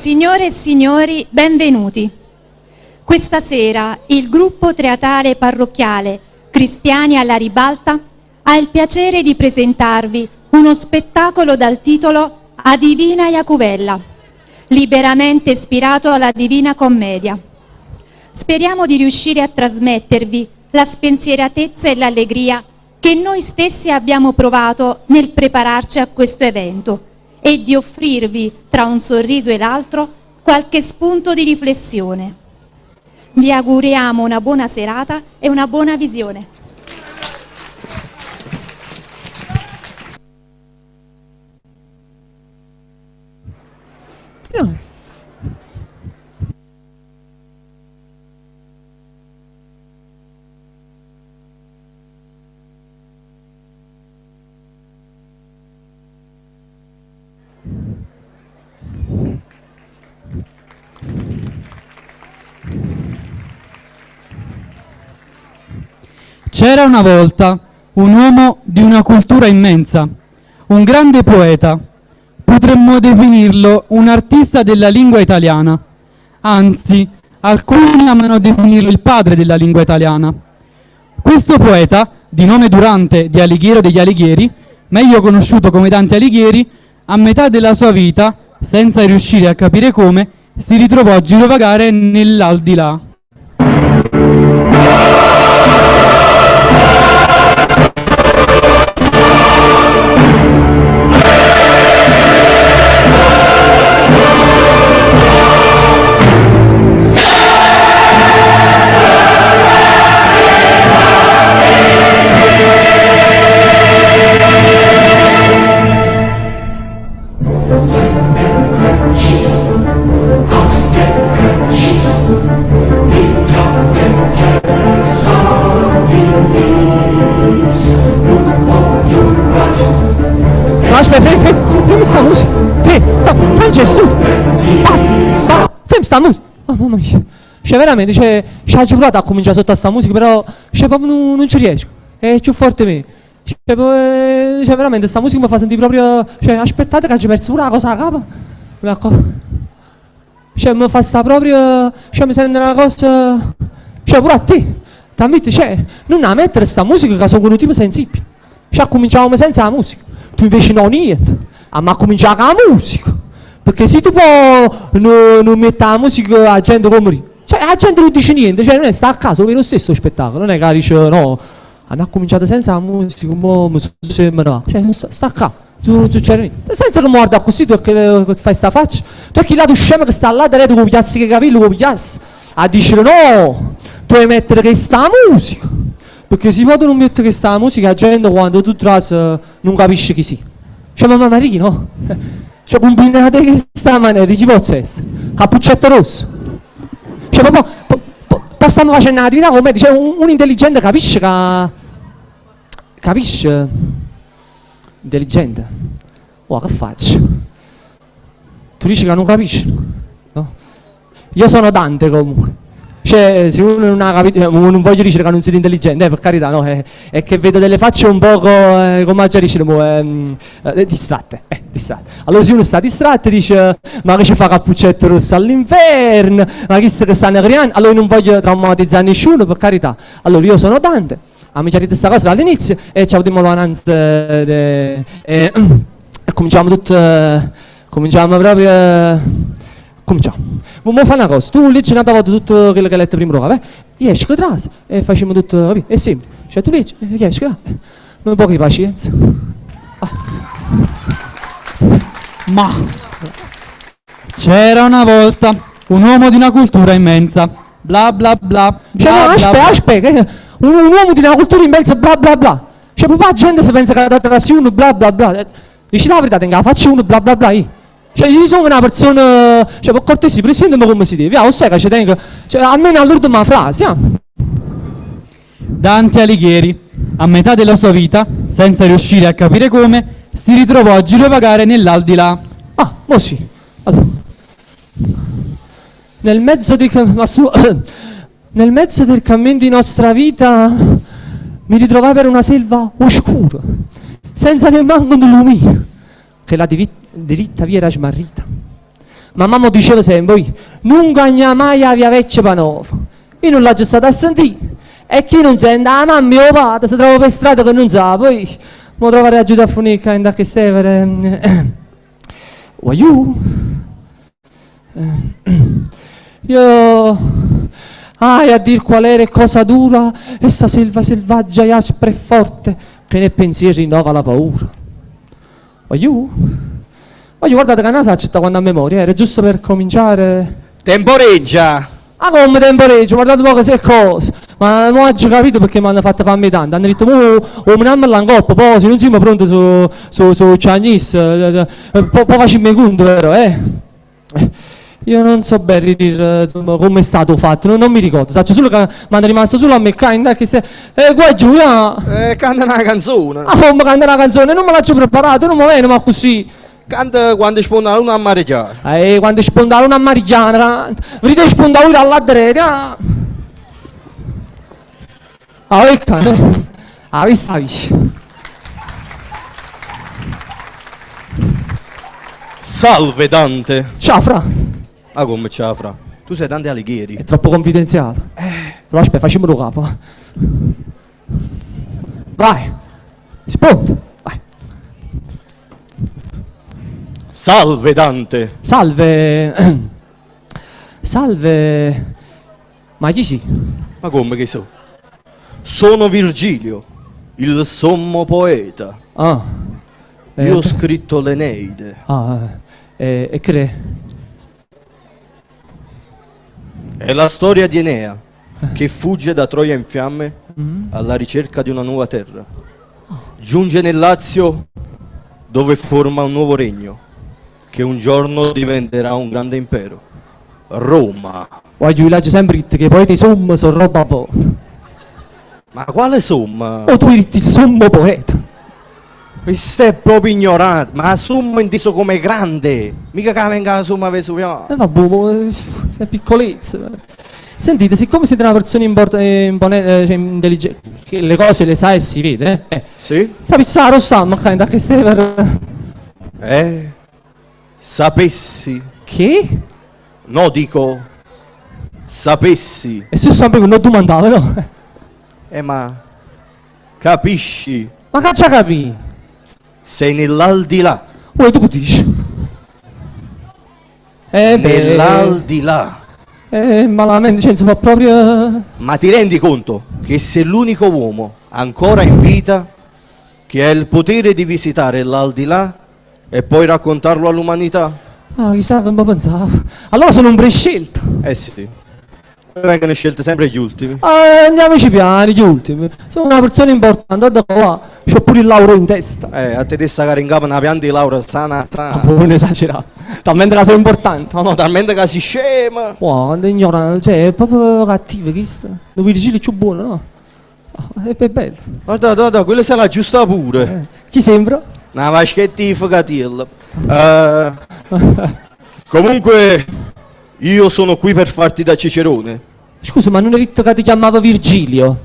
Signore e signori, benvenuti. Questa sera il gruppo teatrale parrocchiale Cristiani alla Ribalta ha il piacere di presentarvi uno spettacolo dal titolo A Divina Iacuvella, liberamente ispirato alla Divina Commedia. Speriamo di riuscire a trasmettervi la spensieratezza e l'allegria che noi stessi abbiamo provato nel prepararci a questo evento e di offrirvi, tra un sorriso e l'altro, qualche spunto di riflessione. Vi auguriamo una buona serata e una buona visione. C'era una volta un uomo di una cultura immensa, un grande poeta, potremmo definirlo un artista della lingua italiana, anzi, alcuni amano definirlo il padre della lingua italiana. Questo poeta, di nome Durante di Alighiero degli Alighieri, meglio conosciuto come Dante Alighieri, a metà della sua vita, senza riuscire a capire come, si ritrovò a girovagare nell'aldilà. Fermi sta musica! Francesco! Basta! Fermi sta musica! Oh mamma mia! Cioè veramente, ci ha provato a cominciare sotto a sta musica, però proprio non ci riesco. È più forte me. Veramente sta musica mi fa sentire proprio. Aspettate che ci perso pure la cosa a capo. Mi fa sta proprio. Mi sente una cosa. Pure a te. T'ammetti, non la mettere sta musica che sono un tipo sensibile. Cominciamo senza la musica. Tu invece no niente. Ma cominciare con la musica. Perché se tu poi non metti la musica la gente come la gente non dice niente, non è sta a casa, vedi lo stesso spettacolo, non è che dice no, hanno cominciato senza la musica, mi sembra, sta a casa, tu c'è niente. Senza che mi guarda così, tu che fai sta faccia, tu che là tu scemo che sta là, te tu piassi che capelli, tu piassi, a dire no, tu devi mettere questa musica. Perché se tu non metti questa musica, la gente quando tu trasi non capisce chi sia. Mamma Maria, no? Combinate questa maniera, chi può essere? Cappuccetto rosso. Possiamo fare una divina commedia, un intelligente capisce che... Capisce? Intelligente? Oh, che faccio? Tu dici che non capisci? No? Io sono Dante comunque. Se uno non ha capito, non voglio dire che non siete intelligenti, per carità, no? È che vedo delle facce un poco, come già dicevo, distratte, distratte. Allora se uno sta distratto dice, ma che ci fa Cappuccetto Rosso all'inferno, ma chi sta che stanno creando? Allora io non voglio traumatizzare nessuno, per carità. Allora io sono Dante, mi chiarite questa cosa all'inizio e ci avremo l'ananza e cominciamo tutto, cominciamo proprio... Cominciamo. Ma fai una cosa, tu leggi una volta tutto quello che hai letto prima roba, io esco atrás e facciamo tutto, capito? È semplice. Cioè tu leggi, io esco là. Non pochi pazienza. Ma c'era una volta un uomo di una cultura immensa, bla bla bla. Aspetta, un uomo di una cultura immensa, bla bla bla. Proprio la gente si pensa che da trassi uno, bla bla bla. Dici la verità, tenga, faccio uno, bla bla bla. Io sono una persona, per cortesia, presentami come si deve, o sai che ci tengo, almeno all'ultima frase, Dante Alighieri, a metà della sua vita, senza riuscire a capire come, si ritrovò a girovagare nell'aldilà. Sì. Allora. Nel mezzo del cammino di nostra vita mi ritrovai per una selva oscura, senza nemmeno un lumino, che la diritta via era smarrita. Ma mamma diceva sempre, "Oi, non cagna mai a via vecchia panova. Io non l'ho già stata a sentire. E chi non sente, la mamma e il padre si trova per strada che non sa, poi mi trovare a giù a funica in da che severe. Voglio? Io... a dir qual era cosa dura, essa selva selvaggia e aspra e forte, che nei pensieri rinnova la paura. Voglio? Voglio, guardate che non sa città quando a memoria, era giusto per cominciare... Temporeggia! Ah, come temporeggio, guardate poco se cosa. Ma non ho già capito perché mi hanno fatto farmi tanto. Hanno detto, oh, mi hanno la coppa, poi se non siamo pronti su Chinese, poi facciamo conto, vero, Io non so bene dire come è stato fatto, non mi ricordo. Saccio solo che mi hanno rimasto solo a me, che se... qua giù, Canta una canzone. Ah, come canta una canzone, non me l'ho preparato, non mi viene, ma così. Canta quando sponda una amareggiare. Quando sponda una marigliana, vedete sponda ora alla dreta. Ecco, vista. Salve Dante. Ciao, Fra. Ah, come ciao Fra? Tu sei Dante Alighieri. È troppo confidenziale. Però aspetta, facciamolo capo. Vai. Sponda. Vai. Salve Dante. Salve. Salve. Ma chi sì? Ma come che so? Sono Virgilio, il sommo poeta. Ah. Io ho scritto l'Eneide. E che? È la storia di Enea, che fugge da Troia in fiamme alla ricerca di una nuova terra. Giunge nel Lazio, dove forma un nuovo regno, che un giorno diventerà un grande impero. Roma. Voglio legge sempre che i poeti sono roba po'. Ma quale somma? O tu eri il sommo poeta. Questo è proprio ignorante, ma la somma inteso come grande. Mica che venga la somma vesuviana. Vabbè, è piccolezza. Sentite, siccome siete una persona intelligente, che le cose le sa e si vede, Sì? sapessi lo stammo, da che stai per... Sapessi. Che? No, dico, sapessi. E se sapevo non domandavo, no? Ma capisci? Ma che già capì? Sei nell'aldilà. Vuoi tu dici? Nell'aldilà. Malamente, cioè, insomma, proprio... Ma ti rendi conto che sei l'unico uomo ancora in vita che ha il potere di visitare l'aldilà e poi raccontarlo all'umanità? Ah, chissà che mi pensavo. Allora sono un prescelto. Eh sì. Vengono scelte sempre gli ultimi. Andiamoci piani, gli ultimi. Sono una persona importante, guarda qua, c'ho pure il lauro in testa. A te testa che in capo una pianta di laurea sana. Non esagerare. Talmente che sono importante. No, talmente che si scema. Wow, quando è ignorante, cioè è proprio cattivo questo. Lo Virgilio è più buono, no? È bello. Guarda, quella se la giusta pure. Chi sembra? Una vaschetta di focatilla. Comunque, io sono qui per farti da Cicerone. Scusa, ma non hai detto che ti chiamava Virgilio?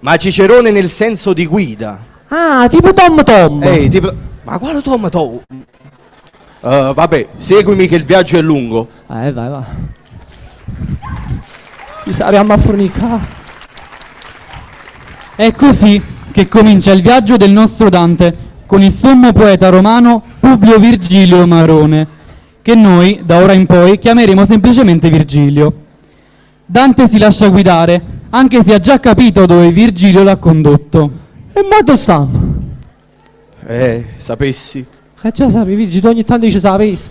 Ma Cicerone nel senso di guida. Ah, tipo Tom Tom. Tipo... Ma quale Tom Tom? Vabbè, seguimi che il viaggio è lungo. Vai. Ci saremo a fornicare. È così che comincia il viaggio del nostro Dante con il sommo poeta romano Publio Virgilio Marone, che noi, da ora in poi, chiameremo semplicemente Virgilio. Dante si lascia guidare, anche se ha già capito dove Virgilio l'ha condotto. E ma dove stiamo? Sapessi. Già sapevi, Virgilio, ogni tanto dice sapessi.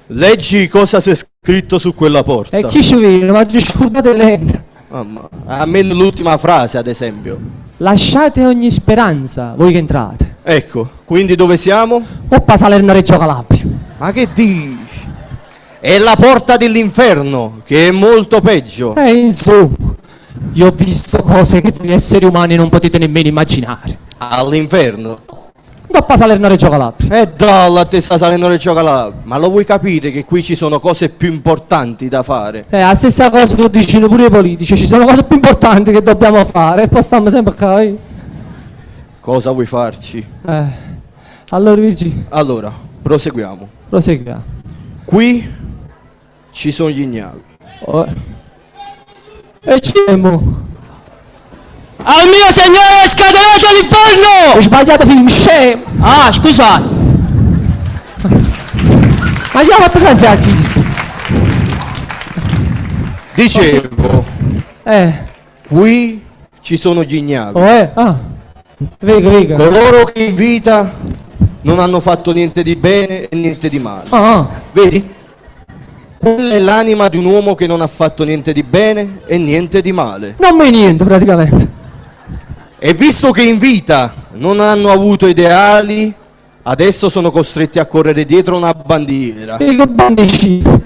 Leggi cosa c'è scritto su quella porta. E chi ci vede? Ma ci scordate lente. A me l'ultima frase, ad esempio. Lasciate ogni speranza, voi che entrate. Ecco, quindi dove siamo? Oppa Salerno Reggio Calabria. Ma che dici? È la porta dell'inferno, che è molto peggio. Insomma, io ho visto cose che voi esseri umani non potete nemmeno immaginare. All'inferno? Oppa Salerno Reggio Calabria. E dalla testa salendo Reggio Calabria. Ma lo vuoi capire che qui ci sono cose più importanti da fare? La stessa cosa che dicono pure i politici, ci sono cose più importanti che dobbiamo fare e poi stiamo sempre qua. Cosa vuoi farci? Allora Virgilio. Allora, proseguiamo. Proseguiamo. Qui ci sono gli ignavi. Oh. E c'emo. Al mio signore è scatenato l'inferno! Ho sbagliato film, scemo. Ah, scusate. Ma io ho fatto caso a Cristo. Dicevo, qui ci sono gli ignavi. Vega. Coloro che in vita non hanno fatto niente di bene e niente di male. Vedi? Quella è l'anima di un uomo che non ha fatto niente di bene e niente di male. Non mai niente praticamente. E visto che in vita non hanno avuto ideali, adesso sono costretti a correre dietro una bandiera. Che bandicini.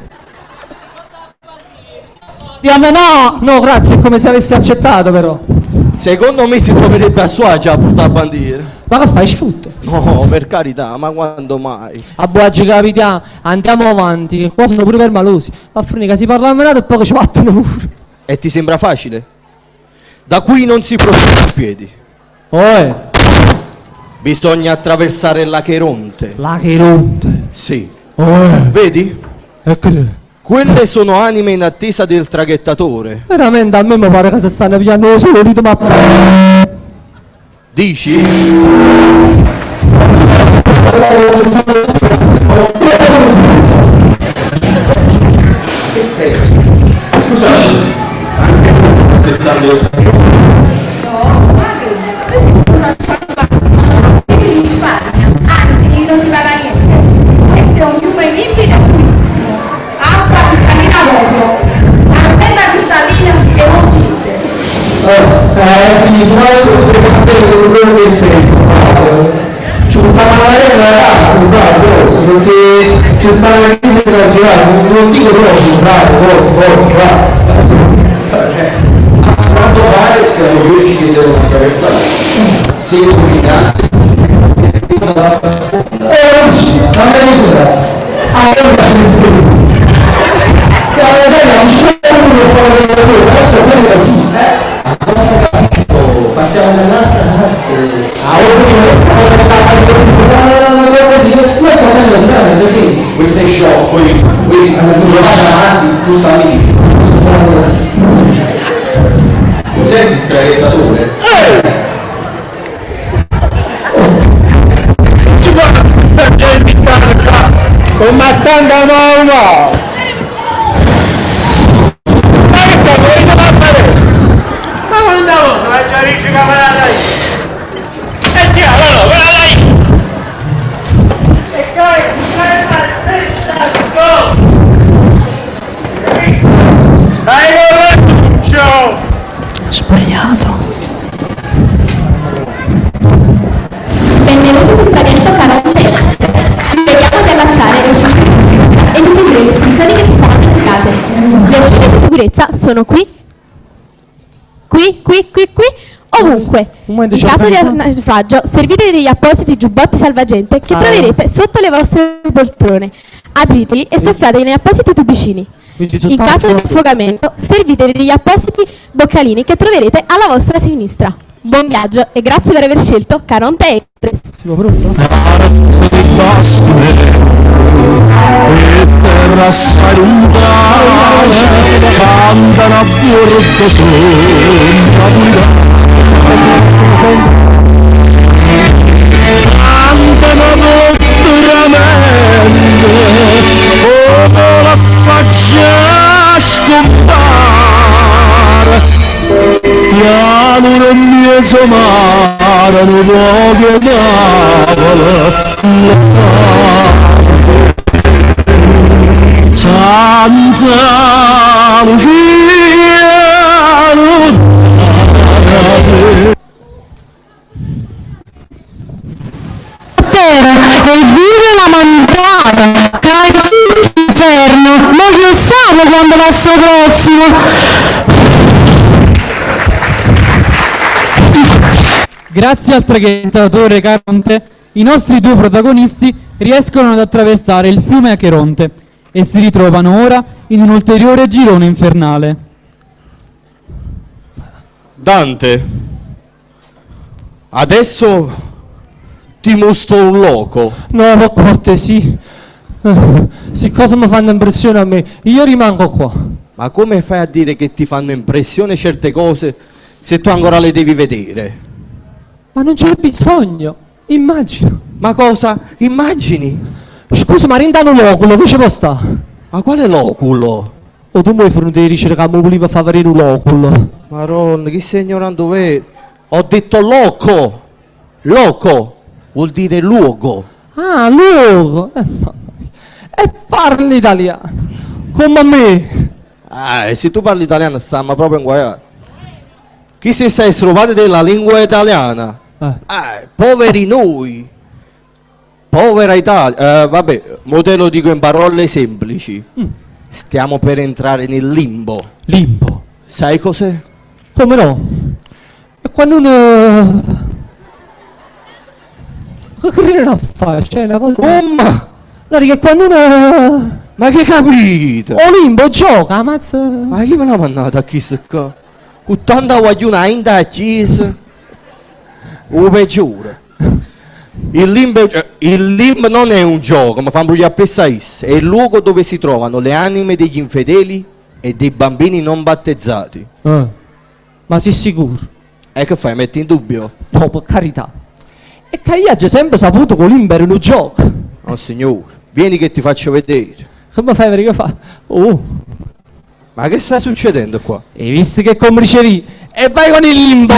Diamo no, grazie, è come se avessi accettato però. Secondo me si troverebbe a suo agio a portare la bandiera. Ma che fai, sfrutto? No, per carità, ma quando mai? A buaggi capitiamo, andiamo avanti, che qua sono pure permalosi. A Frunica si parla a menato e poi ci battono pure. E ti sembra facile? Da qui non si procede a piedi. Bisogna attraversare la Cheronte. La Cheronte? Sì. Vedi? Quelle sono anime in attesa del traghettatore. Veramente a me mi pare che si stanno pigliando solo rito ma... Dici? Scusaci, anche tu stai aspettando. Anzi, non si paga niente. Questo è un fiume limpido e purissimo. Acqua cristallina proprio. La bella cristallina che non si vede. Si svolge sul tribunale quello che sei. C'è un parlare ragazzi, perché c'è stata una crisi esagerata, non dico proprio, Quanto pare siamo gli unici che devono attraversare. Se dominate. Passiamo dall'altra parte. Questo è sciocco, quindi quando vai avanti tu stavi. Cos'è il traghettatore? Ci fa questa gente in casa con tanta mamma. Ma che sta volendo la parete? Ma quando volta la chiarisci camarada? E ti allora, quella lì! E poi è la stessa cosa! Dai correttuccio! Sbagliato. Benvenuti sul traghetto Caronte. Vi preghiamo di allacciare le uscite e di seguire le istruzioni che vi saranno indicate. Le uscite di sicurezza sono qui, ovunque. In caso di naufragio, servitevi degli appositi giubbotti salvagente che troverete sotto le vostre poltrone. Apriteli e soffiatevi negli appositi tubicini. In caso di affogamento, servitevi degli appositi boccalini che troverete alla vostra sinistra. Buon viaggio e grazie per aver scelto Caronte Express. Siamo pronto? E terra sai un cantano a bordo sopra cantano dottoramente come la faccia scompare piano nel mezzo mare non voglio Santa Lucia e vive la montagna, cade l'inferno, non lo sanno quando va sto prossimo. Grazie al traghettatore Caronte, i nostri due protagonisti riescono ad attraversare il fiume Acheronte e si ritrovano ora in un ulteriore girone infernale. Dante, adesso ti mostro un loco. No, per cortesia. Se cosa mi fanno impressione a me, io rimango qua. Ma come fai a dire che ti fanno impressione certe cose se tu ancora le devi vedere? Ma non c'è bisogno, immagino. Ma cosa? Immagini? Scusa, ma rindano l'oculo, dove ci può sta? Ma quale loculo? O tu mi hai venuto a dire che mi voleva far vedere un loculo? Maronna, chi sei ignorando vero? Ho detto loco! Loco vuol dire luogo. Ah, luogo! E parli italiano, come me. Se tu parli italiano stiamo proprio in guaiato. Chi si sta strovati della lingua italiana? Poveri noi. Povera Italia. Vabbè, mo te lo dico in parole semplici. Stiamo per entrare nel limbo. Limbo? Sai cos'è? Come no? E quando uno... Che non fa? C'è una cosa... Come? No, che quando uno... Ma che capito? O limbo gioca, ammazza... Ma chi me l'ha mandato a chi se qua? Con tanta guagliuna in da chiesa. O peggiore. Il limbo non è un gioco, ma fa imbrogliare assai. È il luogo dove si trovano le anime degli infedeli e dei bambini non battezzati. Ma sei sicuro? E che fai? Metti in dubbio? No, per carità. E che io ho sempre saputo che limbo era un gioco. Oh signore, vieni che ti faccio vedere. Come fai a vedere che fa? Oh! Ma che sta succedendo qua? Hai visto che commerceria? E vai con il limbo!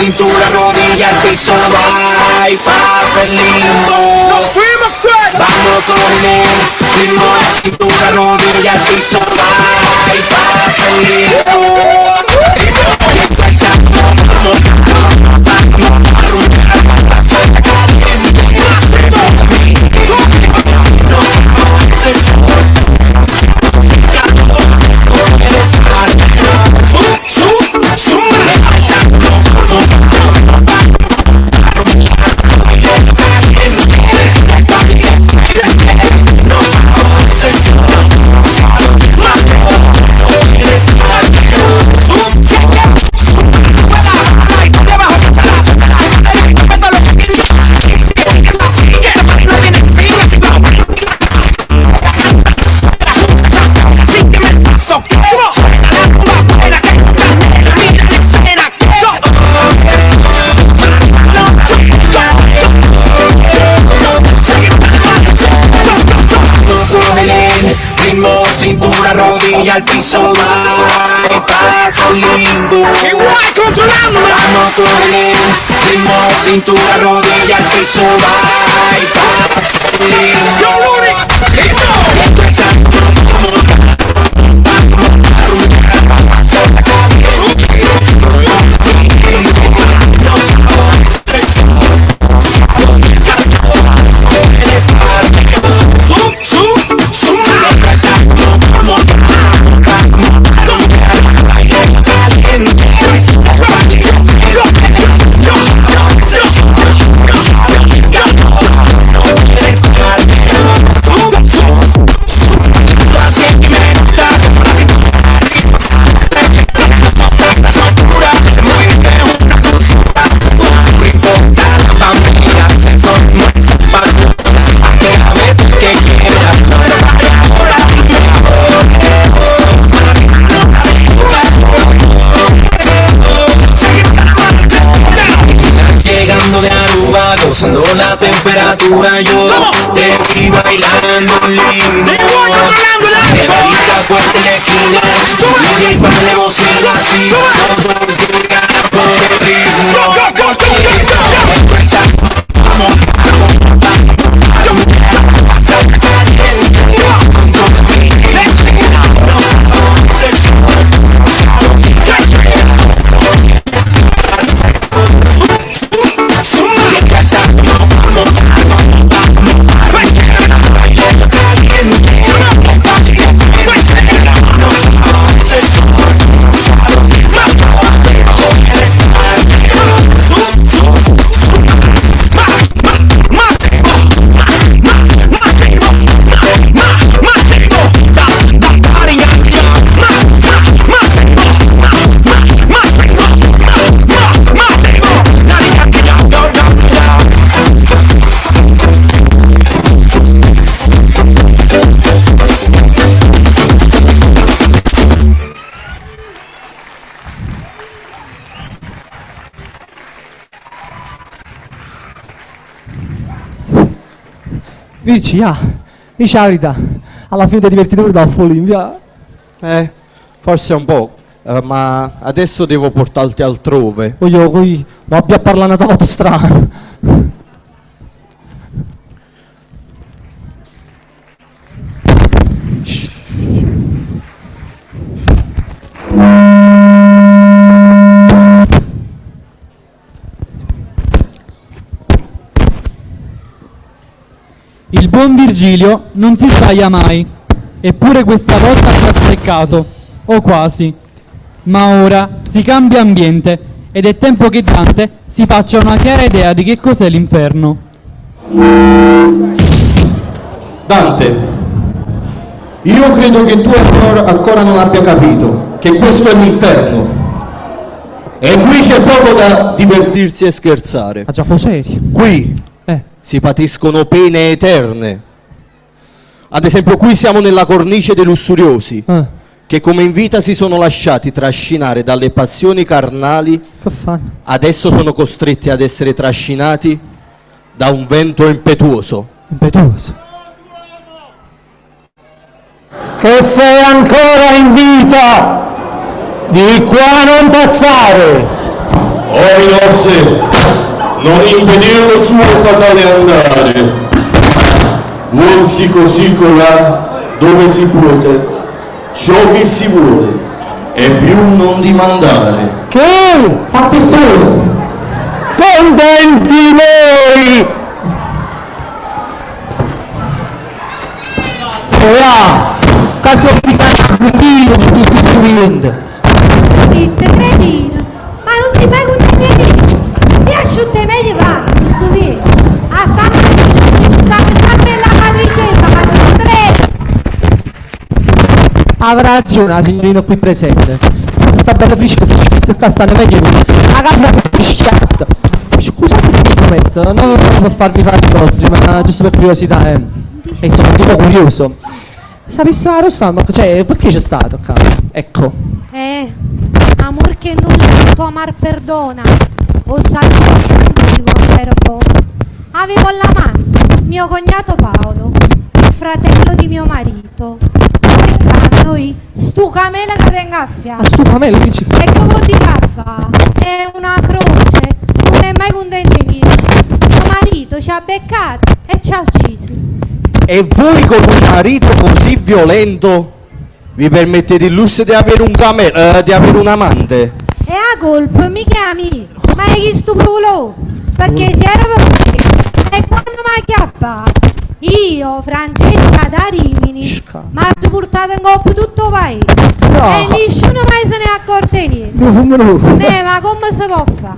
Cintura, rodilla, al piso, va y pasa el limbo. ¡Nos fuimos, fuera! Vamos con él, ritmo, cintura, rodilla, al piso, va y pasa el limbo. Cintura, rodilla, al piso, va y pasa el limbo. Igual controlándome. Vamos con él, ritmo, cintura, rodilla, al piso, va y pasa el limbo. Yo, usando la temperatura, yo te vi bailando lindo. De varita fuerte en la esquina, DJ para de bocina, así todo el día por el Dici la verità. Alla fine ti divertite pure da Olimpia. Forse un po', ma adesso devo portarti altrove. Io qui ma abbia parlato una volta strana. Il buon Virgilio non si sbaglia mai, eppure questa volta ci ha azzeccato, o quasi. Ma ora si cambia ambiente ed è tempo che Dante si faccia una chiara idea di che cos'è l'inferno. Dante, io credo che tu ancora non abbia capito che questo è l'inferno. E qui c'è poco da divertirsi e scherzare. Ma già fu serio. Qui si patiscono pene eterne. Ad esempio qui siamo nella cornice dei lussuriosi, che come in vita si sono lasciati trascinare dalle passioni carnali. Che fanno? Adesso sono costretti ad essere trascinati da un vento impetuoso. Impetuoso? Che sei ancora in vita, di qua non passare. Minos, non impedir lo suo fatale andare. Vuolsi così colà dove si puote ciò che si vuole e più non dimandare. Che? Fatti tu! Contenti noi! Ora, caso applicare un tiro con tutti i studenti. Zitte, cretino! Ma non ti fai un niente! Ti asciutte meglio va, stupito! A stamattina, sta bella matricetta, ma sono tre! Avrà ragione la signorina qui presente. Questa sta bella frisca, questa qua stanno meglio. La casa è schiatta. Scusate se mi prometto, non per farvi fare i vostri, ma giusto per curiosità, e sono un tipo curioso. Sapessi la Rossana, cioè, perché c'è stato qua? Ecco. Amor che nulla, tuo amar perdona. Ho salvato un avevo l'amante, mio cognato Paolo, il fratello di mio marito. E noi, stu camela che te ingaffia. Stu camela, dici? E come ti gaffa? È una croce, non è mai contento di niente. Mio marito ci ha beccato e ci ha uccisi. E voi con un marito così violento vi permettete il lusso di avere un di avere un amante? E a colpa mi chiami, ma è chi stupro? Perché si era venuto e quando mi chiappa io, Francesca da Rimini, mi ha portato in coppa tutto il paese. E nessuno mai se ne è accorto niente. Ma come si può fare?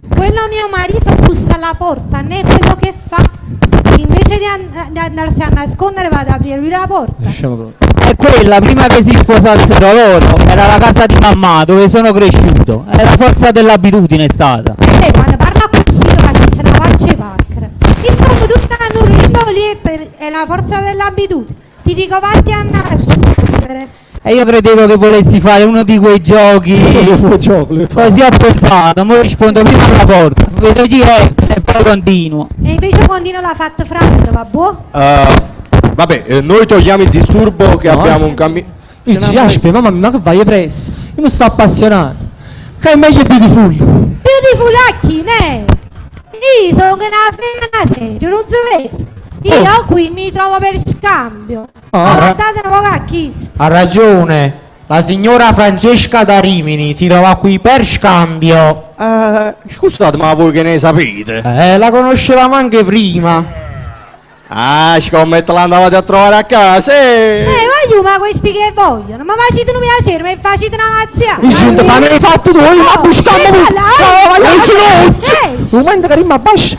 Quello mio marito bussa alla porta, né quello che fa. Invece di andarsi a nascondere vado ad aprire lui la porta. E quella prima che si sposassero loro era la casa di mamma dove sono cresciuto. È la forza dell'abitudine è stata. Quando parla così facesse una faccia pacra. Ti sto tutta nurrendo lì è la forza dell'abitudine. Ti dico vatti a nascere. E io credevo che volessi fare uno di quei giochi. Così ho pensato, ora rispondo prima alla porta, vedo chi è e poi continuo. E invece continuo l'ha fatto Franco, va buono? Vabbè, noi togliamo il disturbo che abbiamo un cammino. Io ci piace, mamma mia, ma che vai presso? Io mi sto appassionando. Che è meglio Beautiful. Beautiful a chi, ne? Io sono una femmina seria, non si vede. Io qui mi trovo per scambio. Guardate un po' a chi. Ha ragione, la signora Francesca da Rimini si trova qui per scambio. Scusate, ma voi che ne sapete? La conoscevamo anche prima. Scommetto l'andavate a trovare a casa. Voglio, ma questi che vogliono? Ma facete un piacere, ma facete una mazzia. Dici, fammi i fatti tu, ma buscando tu. Un momento che rima bascia.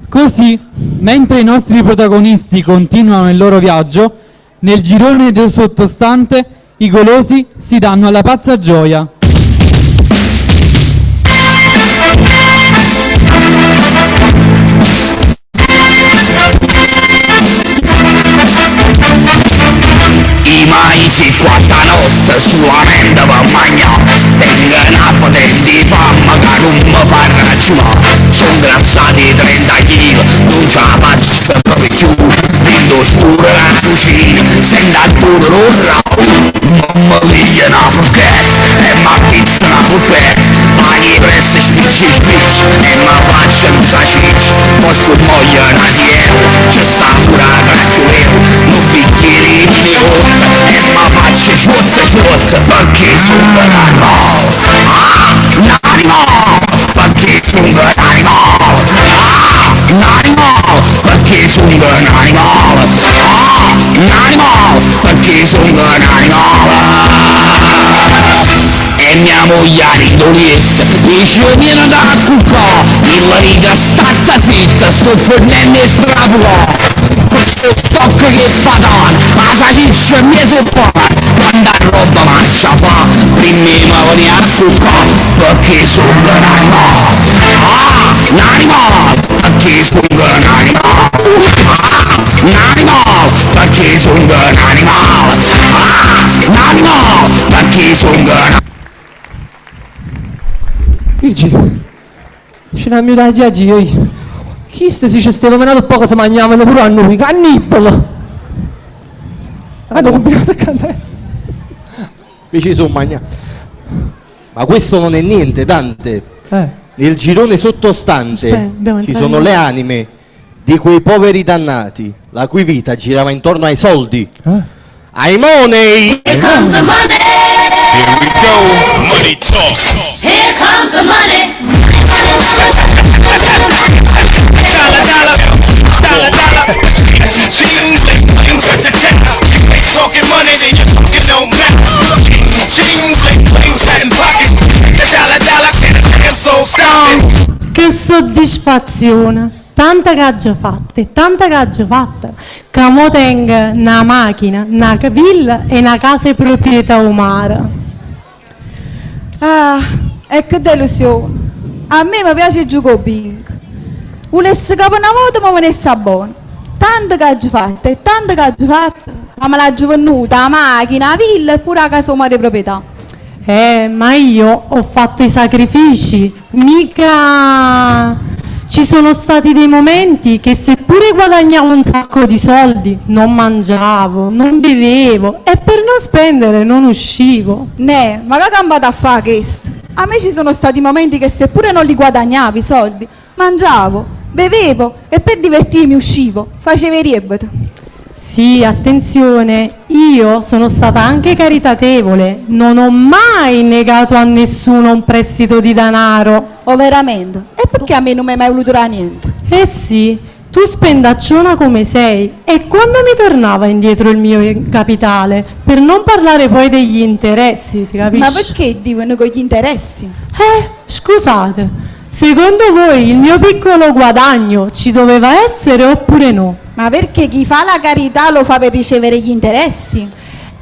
Così, mentre i nostri protagonisti continuano il loro viaggio, nel girone del sottostante i golosi si danno alla pazza gioia. I maisi quatta notte solamente per mangiare, tengono a potenti fama che non passati 30 kg, non ce la faccio proprio più, vedo scuro la cucina, sento il puro rosso, mamma mia una forchetta, e ma pizza una forchetta, ma gli presse spicci e ma faccio un saciccio, poi scormoglia una dieta, c'è sta pure la caccioleo, non bicchieri di leone, e ma faccio sciolta, perché sono un animale, un animale, perché sono un animale, un animale, perché sono un animale, un animale, perché sono un animale. E mia moglie ridoletta, dice viene da cucca, il riga sta zitta, sto fornendo e strapulò, questo stocco che fa don, la salsiccia mi soppone, quanta roba mangia fa, prima mi viene a cucca, perché sono un animale, un animale, perché sono un animale, un animale, perché sono un animale, un animale, perché sono un animale. Luigi, c'è la mia da zio. Chi si stava venendo poco se mangiavano pure a noi, cannibale. Hanno combinato a cantare. Mi ci sono mangiato. Ma questo non è niente, Dante. Nel girone sottostante ci sono le anime di quei poveri dannati, la cui vita girava intorno ai soldi. Ai money! Here comes the money! Here we go! Money talk! Here comes the money! Talking money, then you fucking don't matter. Ching, bling, bling, patent pockets. The dollar, so stop. Che soddisfazione! Tanta caggia fatta, che mo tengo una macchina, una villa e una casa di proprietà umana. Ah, e che delusione. A me mi piace il gioco bingo. Volessi che una volta mi venisse a buono. Tante caggia fatte, ma me l'ha venuta, la macchina, la villa e pure la casa umana di proprietà. Ma io ho fatto i sacrifici, mica... Ci sono stati dei momenti che seppure guadagnavo un sacco di soldi, non mangiavo, non bevevo e per non spendere non uscivo. Ma che cambiate a fare questo? A me ci sono stati momenti che seppure non li guadagnavo i soldi, mangiavo, bevevo e per divertirmi uscivo, facevo i riebito. Sì, attenzione, io sono stata anche caritatevole, non ho mai negato a nessuno un prestito di denaro. Oh, veramente? E perché a me non mi hai mai voluto dare niente? Eh sì, tu spendacciona come sei e quando mi tornava indietro il mio capitale, per non parlare poi degli interessi, si capisce? Ma perché dicono con gli interessi? Scusate, secondo voi il mio piccolo guadagno ci doveva essere oppure no? Ma perché chi fa la carità lo fa per ricevere gli interessi?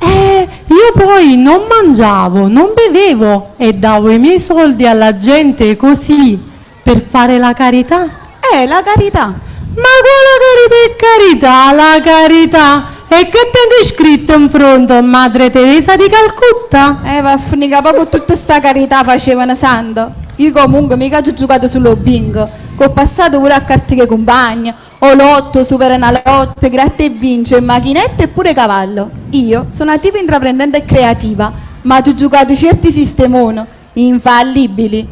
Io poi non mangiavo, non bevevo e davo i miei soldi alla gente così, per fare la carità. La carità. Ma quale carità? La carità. E che tengo scritto in fronte, Madre Teresa di Calcutta? Va a finire che proprio tutta sta carità facevano santo. Io comunque mica ho giocato sullo bingo, che ho passato pure a carte compagni, o lotto, superenalotto, gratta e vince, macchinette e pure cavallo. Io sono una tipo intraprendente e creativa, ma ho giocato certi sistemoni infallibili,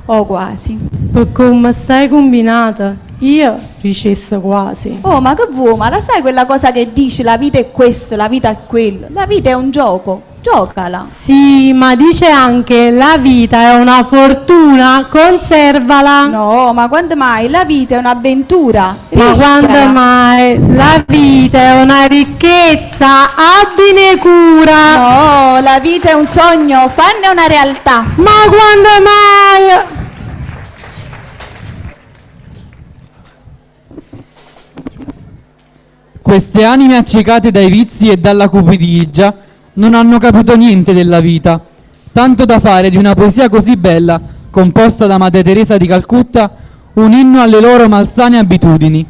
o quasi. Per come stai combinata, io ricesso quasi. Oh, ma che vuoi? Ma la sai quella cosa che dici, la vita è questo, la vita è quello? La vita è un gioco, giocala. Sì, ma dice anche la vita è una fortuna, conservala. No, ma quando mai? La vita è un'avventura. Ma quando mai? La vita è una ricchezza, abbine cura. No, la vita è un sogno, fanne una realtà. Ma quando mai? Queste anime accecate dai vizi e dalla cupidigia non hanno capito niente della vita, tanto da fare di una poesia così bella, composta da Madre Teresa di Calcutta, un inno alle loro malsane abitudini.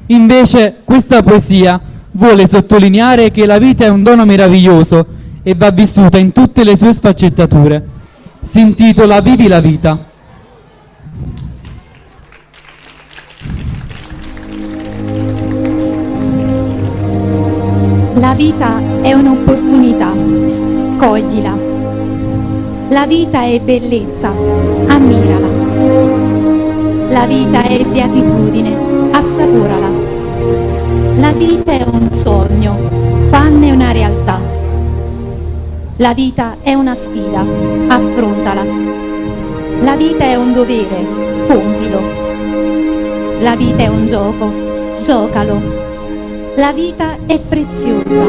Invece questa poesia vuole sottolineare che la vita è un dono meraviglioso e va vissuta in tutte le sue sfaccettature. Si intitola Vivi la vita. La vita è un'opportunità, coglila. La vita è bellezza, ammirala. La vita è beatitudine, assaporala. La vita è un sogno, fanne una realtà. La vita è una sfida, affrontala. La vita è un dovere, compilo. La vita è un gioco, giocalo. La vita è preziosa,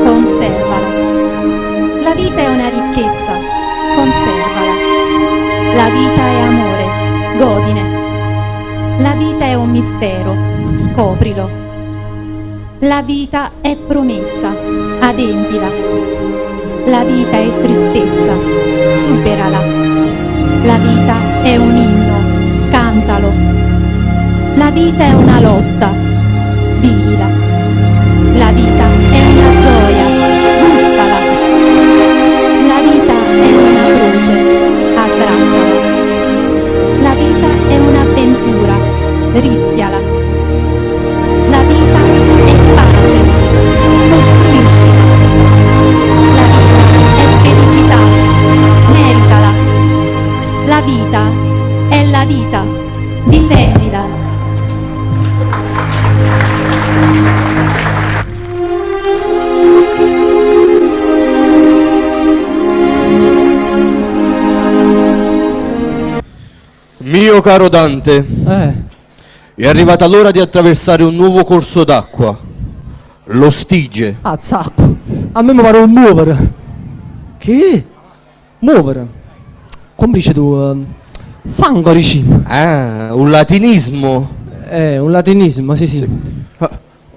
conservala. La vita è una ricchezza, conservala. La vita è amore, godine. La vita è un mistero, scoprilo. La vita è promessa, adempila. La vita è tristezza, superala. La vita è un inno, cantalo. La vita è una lotta, vivila. La vita è una gioia, gustala. La vita è una croce, abbracciala. La vita è un'avventura, rischiala. La vita è pace, costruiscila. La vita è felicità, meritala. La vita è la vita, difendila. Mio caro Dante, è arrivata l'ora di attraversare un nuovo corso d'acqua, lo Stige. Ah, zacco, a me mi pare un muovere. Che? Muovere. Come dici tu? Fangorici. Ah, un latinismo. Un latinismo, sì.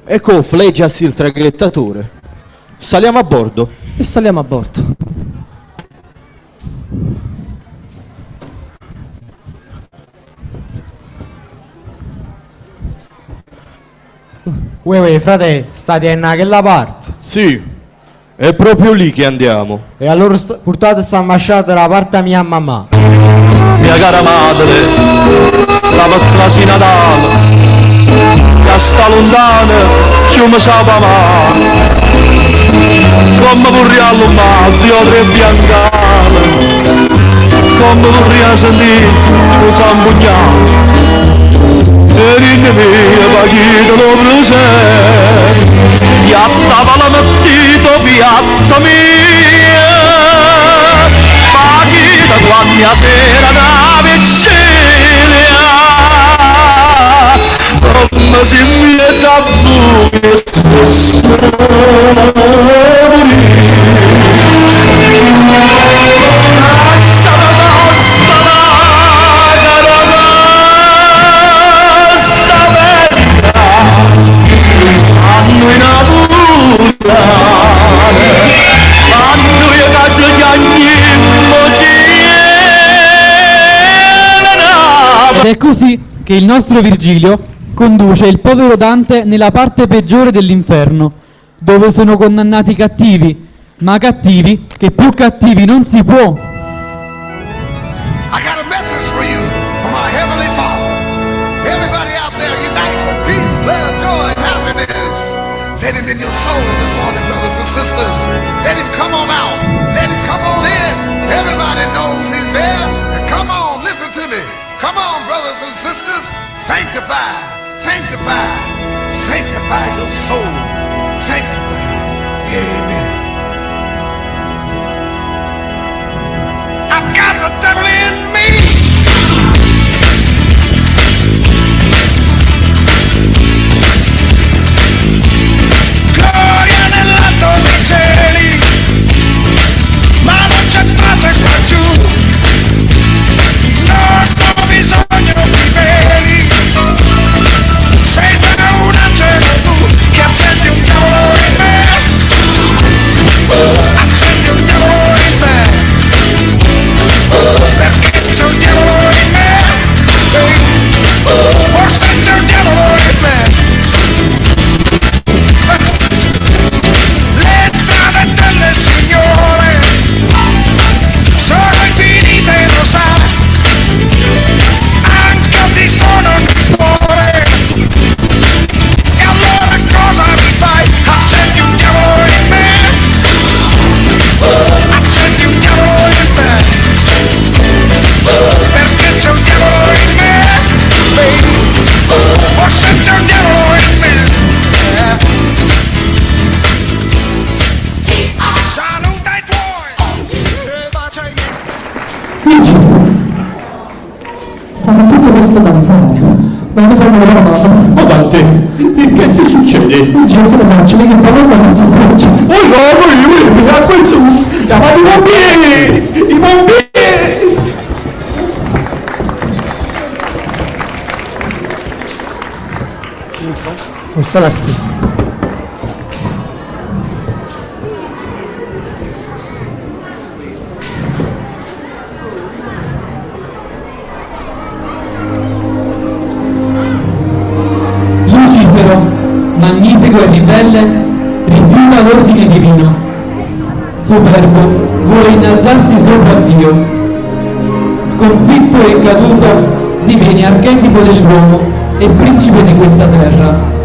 Ecco Flegias il traghettatore. Saliamo a bordo. E saliamo a bordo. Uè, frate, state in quella parte? Sì, è proprio lì che andiamo. E allora portate sta ambasciata dalla parte mia mamma. Mia cara madre, stava a classe Natale, che sta lontana, fiume sapa male, come vorrei all'umato, io tre biancale, come vorrei sentire un zambugnale, e rinne mia facita lo presente, piattava la mattina, piatta mia, facita quando sera da Vecchilia, come si miezza a buche Ed è così che il nostro Virgilio conduce il povero Dante nella parte peggiore dell'inferno, dove sono condannati cattivi, ma cattivi che più cattivi non si può. I got a message for you from our Heavenly Father. Everybody out there, unite for peace, love, joy, happiness. Let him in your soul this morning, brothers and sisters. Let him come on out. Let him come on in. Everybody knows he's there. And come on, listen to me. Come on, brothers and sisters. Sanctify, sanctify, sanctify your soul. Sanctify. Amen. I've got the devil in me. Gloria nell'alto dei cieli, ma non c'è pace qua giù. Non ho bisogno di veli. Sei un angelo tu che accendi un tavolo in avanzare. Ma mi serve la mamma. Oh Dante, che ti succede? C'è un frasaccio, lei che parla non si piace. Oh no, a questo, chiamate i pompieri! I pompieri! Questa è la stima. Lucifero, magnifico e ribelle, rifiuta l'ordine divino. Superbo, vuole innalzarsi sopra Dio. Sconfitto e caduto, diviene archetipo dell'uomo e principe di questa terra.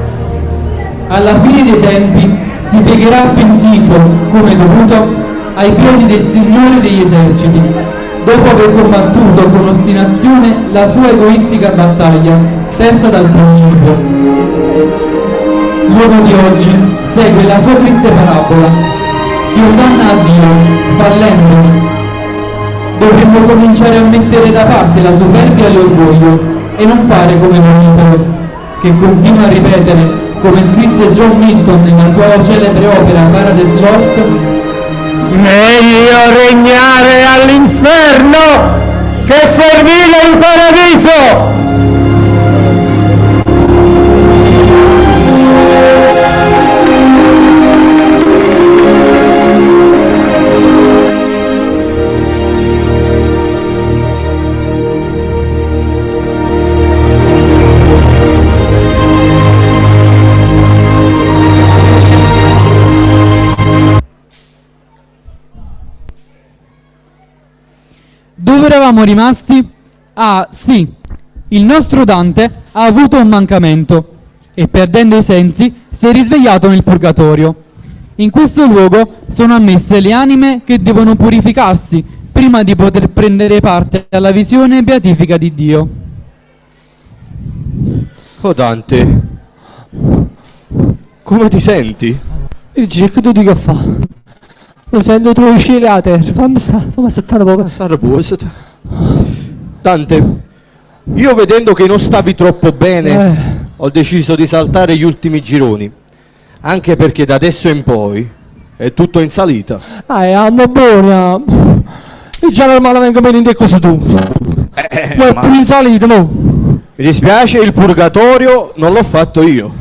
Alla fine dei tempi si piegherà pentito, come dovuto, ai piedi del Signore degli eserciti, dopo aver combattuto con ostinazione la sua egoistica battaglia, persa dal principio. L'uomo di oggi segue la sua triste parabola, si osanna a Dio, fallendo. Dovremmo cominciare a mettere da parte la superbia e l'orgoglio e non fare come Lucifero, che continua a ripetere, come scrisse John Milton nella sua celebre opera Paradise Lost: meglio regnare all'inferno che servire in paradiso! Dove eravamo rimasti? Ah, sì, il nostro Dante ha avuto un mancamento e perdendo i sensi si è risvegliato nel purgatorio. In questo luogo sono ammesse le anime che devono purificarsi prima di poter prendere parte alla visione beatifica di Dio. Oh Dante, come ti senti? Il che tu dica fa? Lo sento tra i cieli e la terra, fammi stare poco. Dante, io vedendo che non stavi troppo bene, ho deciso di saltare gli ultimi gironi, anche perché da adesso in poi è tutto in salita. Anno buona. E già normale vengo bene in te così tu. Ma più in salita, no? Mi dispiace, il purgatorio non l'ho fatto io.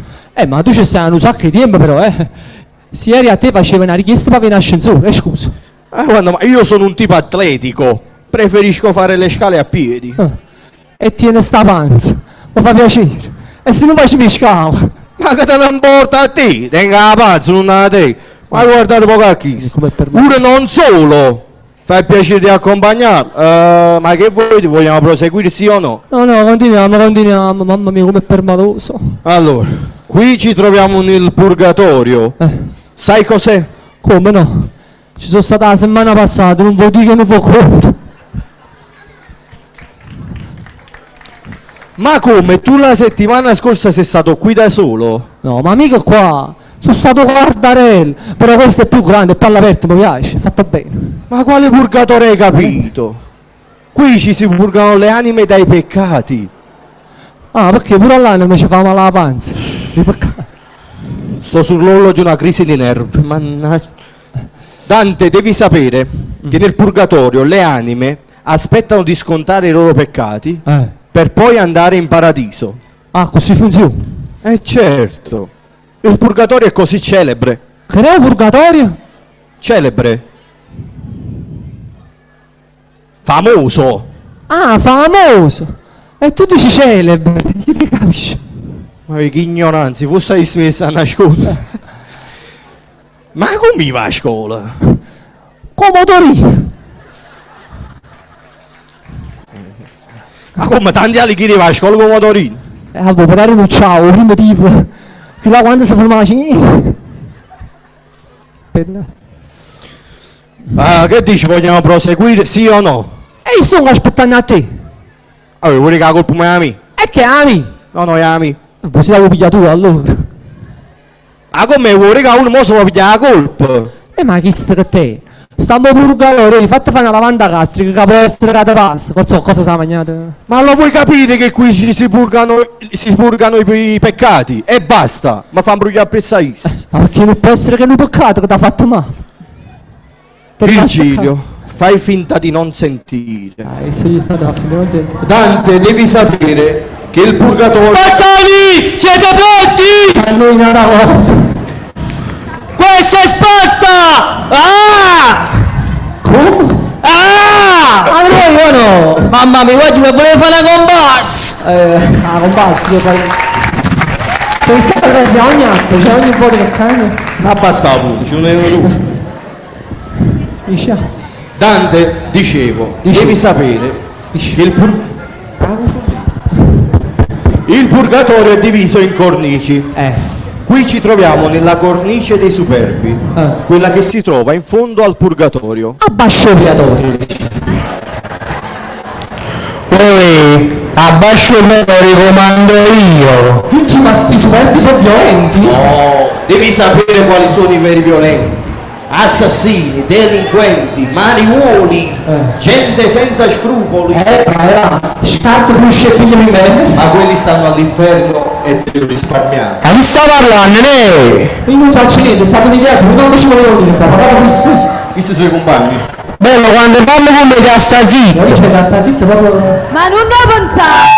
Ma tu ci stai un sacco di tempo però, Se ieri a te faceva una richiesta per venire in ascensore, scusa. Guarda, ma io sono un tipo atletico, preferisco fare le scale a piedi. E tiene sta panza, mi fa piacere. E se non facevi scala? Ma che te ne importa a te? Tenga la panza, non a te. Ma guardate poco a chi. Pure non solo. Fa il piacere di accompagnare. Ma che voi vogliamo proseguire, sì o no? No, continuiamo. Mamma mia, come permaloso. Allora, qui ci troviamo nel purgatorio. Sai cos'è? Come no? Ci sono stata la settimana passata, non vuol dire che non vuol conto. Ma come? Tu la settimana scorsa sei stato qui da solo? No, ma mica qua. Sono stato guardarello. Però questo è più grande, è palla aperta, mi piace, fatto bene. Ma quale purgatorio hai capito? Qui ci si purgano le anime dai peccati. Ah, perché pure all'anima ci fa male la panza. Sto sull'orlo di una crisi di nervi. Mannaggia. Dante, devi sapere che nel purgatorio le anime aspettano di scontare i loro peccati per poi andare in paradiso. Ah, così funziona? Certo. Il purgatorio è così celebre. Che è un purgatorio? Celebre. Famoso. Ah, famoso. E tu dici celebre. Io che capisci? Ma che ignoranza, forse hai smesso a nascondere. Ma come va a scuola? Con motorino. Ma come tanti altri che va a scuola con motorino? Allora, per dare un ciao, prima tipo. Che là quando si fermava che dici, vogliamo proseguire, sì o no? E io sto aspettando a te. Allora, vuoi che la colpa mi ami? E che ami? No, noi ami. Poi se l'avevo pigliato tu allora. Ma come vuoi che uno mo si può pigliare la colpa? Ma chi sta che te? Stammo purgatorio, fate fare una lavanda gastrica che può essere catapassa. Forse cosa sa mangiate? Ma lo vuoi capire che qui si purgano i peccati? E basta, ma fa imbrugliare assai. Ma perché non può essere che un peccato che ti ha fatto male? Virgilio, fai finta di non sentire. Dante, devi sapere che il purgatorio... Spartani! Siete pronti? A noi nada volta. Questa è Sparta! Ah! Come? Ah! Allora io no! Mamma mia, guardi che volevo fare una comparsa! La comparsa che fai... Pensate che sia ogni atto, c'è ogni volta che cambia. Ma basta appunto, ci sono tu. Dante, dicevo, devi sapere che il purgatorio è diviso in cornici. Qui ci troviamo nella cornice dei superbi, quella che si trova in fondo al purgatorio. Abbasciatorio. Abbasciatorio comando io. Dici ma sti superbi sono violenti? No, devi sapere quali sono i veri violenti. Assassini, delinquenti, mariuoli, gente senza scrupoli. Scarto frusce e pigliami bene. Ma quelli stanno all'inferno e te li ho risparmiati. Ma chi sta parlando, ne? Io non faccio niente, è stata un'idea, se non ci volevo dire, fa parlare questo. Questi sono i compagni. Bello, quando parlo con me che sta zitto. Sta zitto proprio. Ma non ne pensare!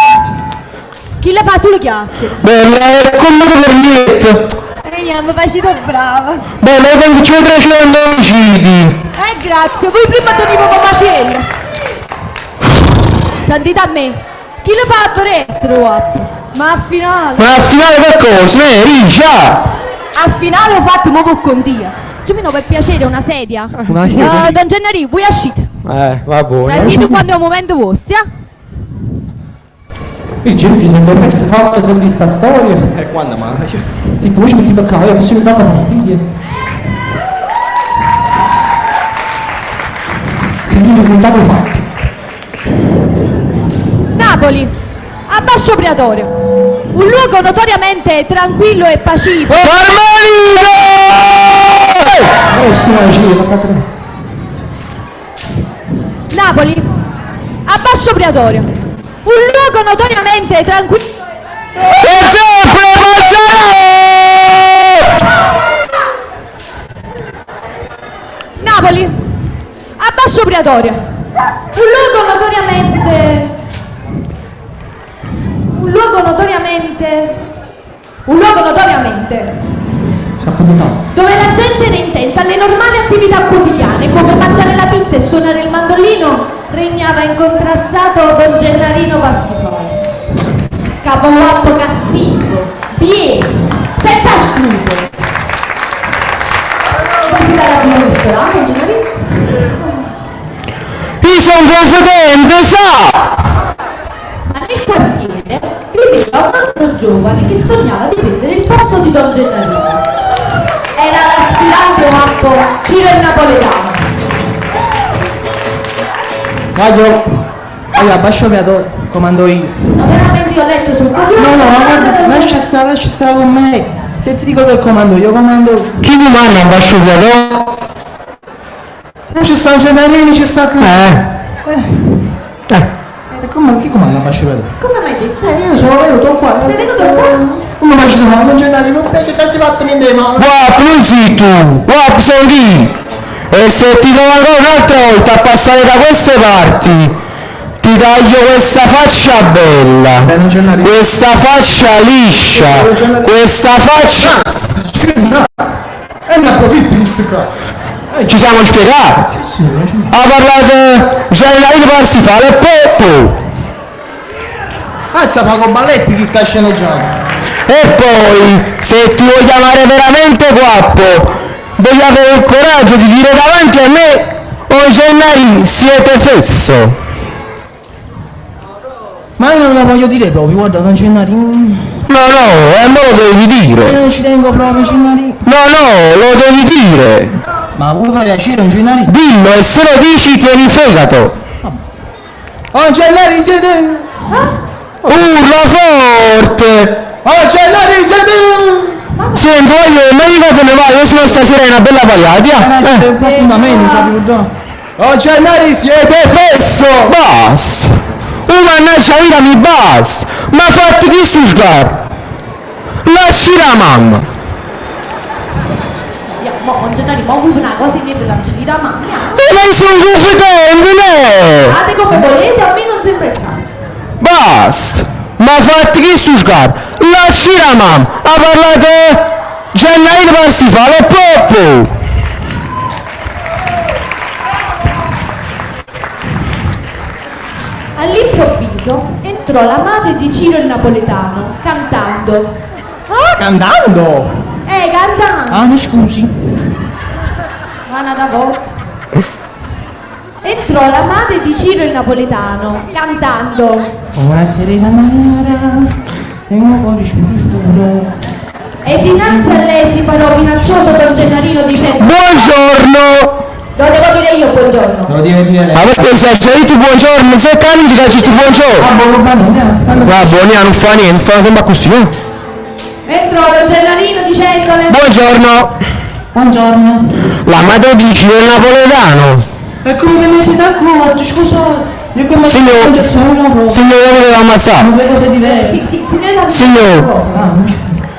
Chi le fa solo chiacchiere? Bello, è come per niente. Mi facito brava. Bello, io tengo 300 omicidi. Grazie, voi prima tenivo come macello. Sentite a me, chi le fa a destra guapo? Ma a finale? Ma al finale che cosa? Ricia! A finale ho fatto mo con Dio. Giovino, per piacere una sedia. Una sedia? Don Gennari, voi uscite. Va buono. Siete quando è un momento vostro, Virgilio, ci sembra un pezzo fatto di sta storia. E quando mai? Sì, tu ci metti per capo, io posso dare fastidio. Sentite il contatto fatto. Napoli, Abbascio Priatorio, un luogo notoriamente tranquillo e pacifico. Napoli, Abbascio Priatorio, un luogo notoriamente tranquillo. Napoli, Abbascio Priatorio, un luogo notoriamente dove la gente ne intenta alle normali attività quotidiane come mangiare la pizza e suonare il mandolino regnava incontrastato Don Gennarino Passifoglia, capoguappo cattivo, pieno, senza scrupoli. Quasi dalla prima ristorante, Don Gennarino? Io sono presidente, sa! Ma nel quartiere viveva un altro giovane che sognava di prendere il posto di Don Gennarino. Era l'aspirante guapo Ciro il Napoletano. Voglio Abbascio Priatorio, comando io. No, veramente io ho letto sul copione. No, ma guarda, lascia stare con me. Se ti dico che comando io, comando. Chi comanda Abbascio Priatorio? Non ci sta Gennarino, ci sta qui. E come, chi comanda Abbascio Priatorio? Come mai detto? Io sono venuto qua. Sei venuto qua? Come faccio a fare? Don Gennarino, non piace che ci fatto niente di male. Guarda, non zitto! Guarda, sono lì! E se ti trovo ancora un'altra volta a passare da queste parti, ti taglio questa faccia bella, questa faccia liscia, questa faccia... E ne approfitti di sto qua. Ci siamo spiegati? Ha parlato Gennarino Parsifale e Poppo! Alza Paco Balletti chi sta sceneggiando. E poi, se ti vuoi chiamare veramente guappo, devi avere il coraggio di dire davanti a me o Gennari siete fesso. Ma io non la voglio dire proprio, guarda Don Gennarino. No, e me lo devi dire. Io non ci tengo proprio Gennarino. No, lo devi dire. Ma vuoi fare piacere Don Gennarino? Dillo e se lo dici tieni fegato. Oh Gennari siete... Urla forte! Oh Gennari siete... Senti, ma io te ne vai, io sono stasera una bella pagliata. C'è un appuntamento, saputo. Oh Gennari, siete fesso! Bas! Mannaggia vita mi bas! Ma fatti chi su sgar? Lasci la mamma! Ma Gennari, ma vuoi una cosa in niente lasci da mamma? E lei sono confidente! Fate come volete, a me non sembra il caso. Basta! Ma fatti chi su sgar? Lasci la mamma! Ha parlato Gennari di Parsifalo e Poppo! All'improvviso entrò la madre di Ciro il Napoletano cantando. Cantando? Cantando! Ah, mi scusi. Ana da volta. Entrò la madre di Ciro il Napoletano cantando. Buonasera Samara, tengo cuore scuro. E dinanzi a lei si parò minaccioso Don Gennarino dicendo: Buongiorno! Lo devo dire io buongiorno. Lo deve dire lei. Ma perché esagerati buongiorno? Se cani ti cacci buongiorno! Ah, buon andiamo. Va buoni, non fa niente, fa sempre così, eh? Entrò Don Gennarino dicendole: Buongiorno! Buongiorno. La madre di Ciro il Napoletano! E come che non siete accorti, scusate. Io come Signor, io volevo ammazzare! Due cose diverse. Signor,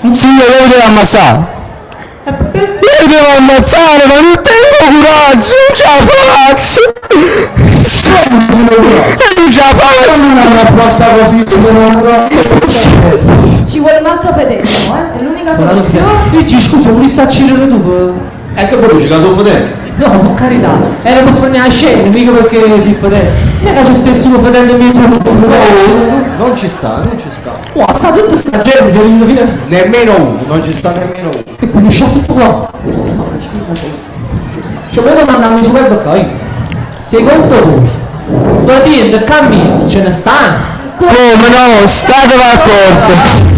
io volevo ammazzare! Io devo ammazzare, ma non tengo coraggio, non ce la faccio! Non ce la faccio! Non è una prossa così, ci vuole un altro fedele, È l'unica soluzione. Dici scusa, volessi accedere tu? Ecco poi ci caso fedele. No, per carità, era per farne la scena, mica perché si fedele. Non è che ci stessimo fedendo mio giorno. Non ci sta, non ci sta. Wow, sta tutta sta gente, sei venuto fino a... Nemmeno uno, non ci sta nemmeno uno. E conosciamo tutto qua. Cioè, voi mandiamo su web qua. Secondo voi, fatiente e cambiante, ce ne stanno? Come no, state d'accordo!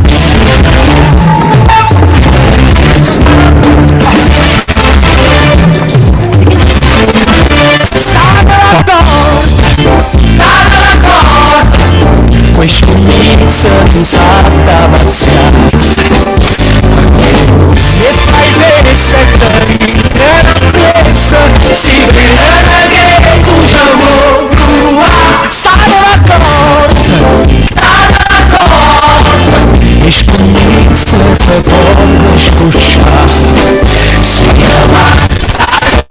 Poi scommessa tu satta pazziare e fai se sette era questa si vede che tu già vuoi state d'accordo e scommessa se può scusciare si chiama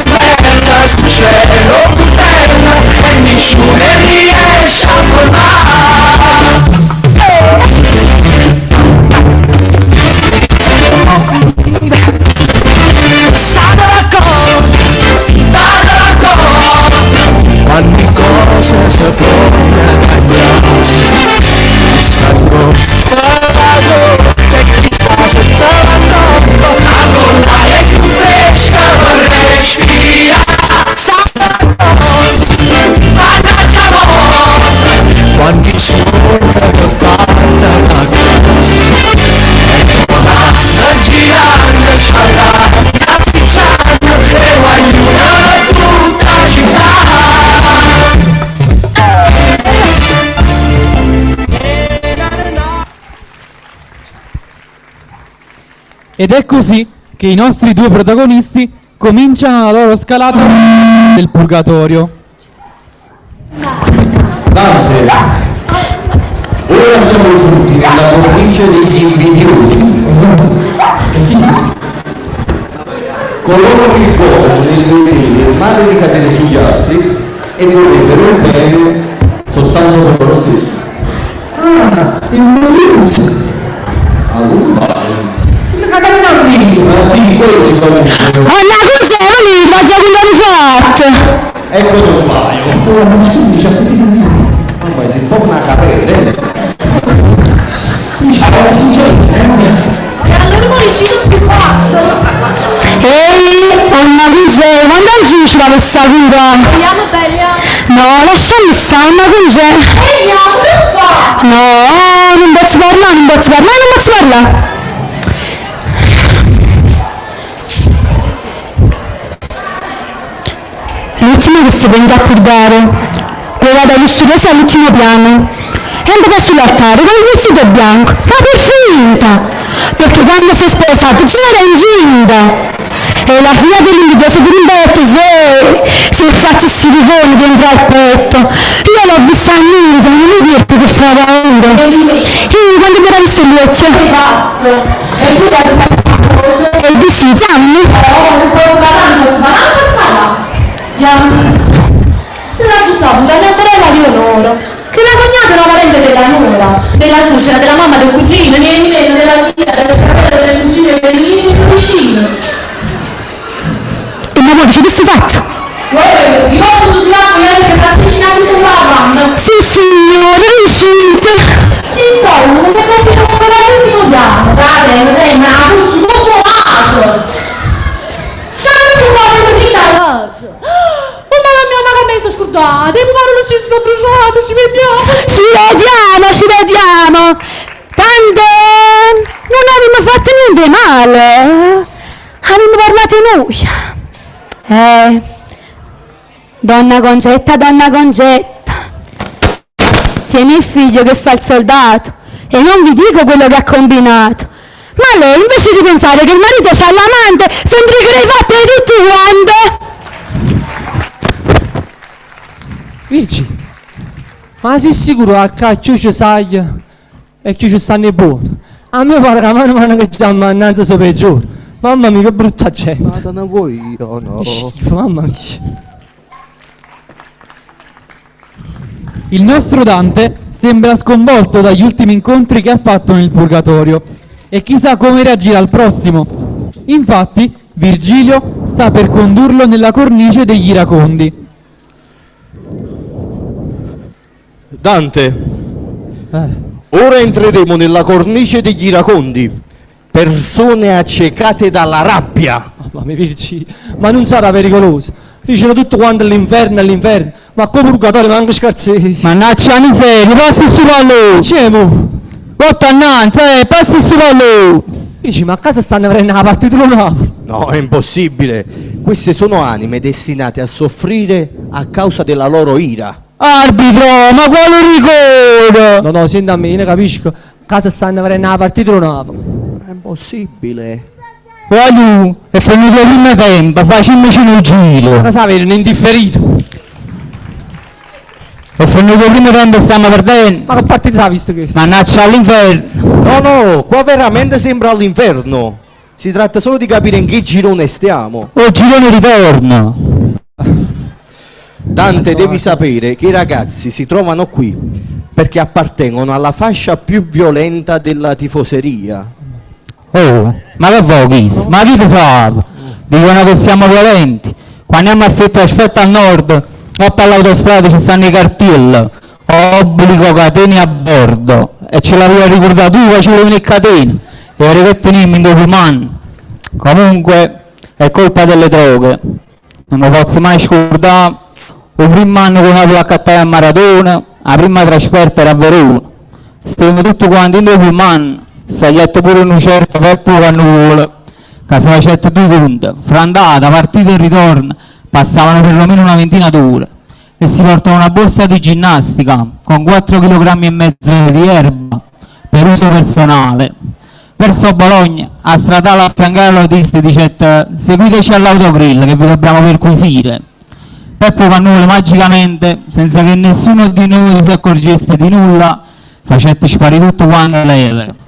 bella sul cielo bella e nessuno riesce a formare. Quante cose si pone a cambiare stanno parlando e chi sta aspettando ancora è più fresca per respirare mannaggia voi quanti sogni che partono da casa ecco girando sciallando appicciando e guagliano tutta città. Ed è così che i nostri due protagonisti cominciano la loro scalata del purgatorio. Dante, ora siamo giunti nella provincia degli invidiosi, coloro che godono nel vedere il male ricadere sugli altri e vorrebbero il bene soltanto per loro stessi. Ah, il Morius. Sì, quello si fa Ah, no, cos'è? Lì, ma già quello hai fatto! Ecco un paio. Ora non scusa, così sentivo. Ma si può una capere. Ciao, E allora non riuscito più fatto. Ehi, ma cos'è? Quando è giusto la questa cura? Vediamo bella. No, lasciami stare, ma cos'è? Vediamo che fa. No, non posso parlare, non posso parlare. L'ultimo che si prende a purgare, quella dagli studiosi all'ultimo piano, è andata sull'altare con il vestito bianco, ma per finta! perché quando si è sposato c'era incinta. E la figlia dell'invidioso di Rimbetto si è fatto silicone dentro al petto. Io l'ho vista a nudo, non mi detto che fa paura. E quando mi era visto gli occhi? E dici, dammi? La Giuseppe, la mia sorella Leonora, che la cognata è una parente della nuora, della suocera, della mamma, del cugino, della zia, delle fratelli, delle cugine, del vicino. E ma voi che si è fatto? Vi porto sulla acqua che sta avvicinando sulla lavanda. Sì signore, riuscite. Ci sono, non mi capito come l'ultimo piano, dai, non sei una puzza, sotto vaso. Sempre un po' di vita vaso. Oh mamma mia, una che mi sono scordata, mi pare lo scienza bruciato, ci vediamo. Ci vediamo. Tanto non abbiamo fatto niente male. Abbiamo parlato noi. Donna Concetta, tieni il figlio che fa il soldato e non vi dico quello che ha combinato. Ma lei invece di pensare che il marito c'ha l'amante, sembra che l'hai fatta di tutto quanto. Virgi, ma sei sicuro che chi ci sai e chi ci stanno buono? A me pare che mano che già mannanza si peggiora. Mamma mia che brutta gente. Ma da voi io no. Che schifo, mamma mia. Il nostro Dante sembra sconvolto dagli ultimi incontri che ha fatto nel Purgatorio e chissà come reagirà al prossimo. Infatti, Virgilio sta per condurlo nella cornice degli iracondi. Dante, ora entreremo nella cornice degli iracondi. Persone accecate dalla rabbia. Mamma mia, Virgilio, ma non sarà pericoloso. Dicono tutto quanto all'inferno, ma come purgatorio manco scherzi. Mannaggia la miseria, passi sto pallo! Cemo! Porta annanzi, passi sto pallo! Dici, ma a casa stanno avendo la partita di Napoli? No, è impossibile. Queste sono anime destinate a soffrire a causa della loro ira. Arbitro, ma quale rigore? No, senti a me, io ne capisco. A casa stanno avendo la partita di Napoli. È impossibile. Guarda, è finito il primo tempo, facciamoci un giro. Ma sapete, un indifferito. È finito il primo tempo e stiamo perdendo. Ma che partita l'ha visto questo? Mannaggia all'inferno. No, qua veramente sembra all'inferno. Si tratta solo di capire in che girone stiamo. Oh, girone ritorno. Dante, devi sapere che i ragazzi si trovano qui perché appartengono alla fascia più violenta della tifoseria. Oh, ma che vuoi? Ma chi ti sa? Dicono che siamo violenti. Quando andiamo a fare aspetta al nord, o per l'autostrada ci stanno i cartelli, obbligo catene a bordo. E ce l'avevo ricordato tu, facevo venire catene. E che teniamo in dopodomani. Comunque, è colpa delle droghe. Non mi posso mai scordare il primo anno che avevo accattato a Maradona, la prima trasferta era a Verona. Stavamo tutti quanti in dopodomani. Saglietto pure un certo per poco a nuvola, che si faceva 2 punti, fra andata, partita e ritorno, passavano perlomeno una ventina d'ore e si portava una borsa di ginnastica con 4,5 kg di erba per uso personale. Verso Bologna, a stradale a affiancare l'autista dicette seguiteci all'autogrill che vi dobbiamo perquisire. Peppo Vannuolo magicamente, senza che nessuno di noi si accorgesse di nulla, facette sparire tutto quanto leve.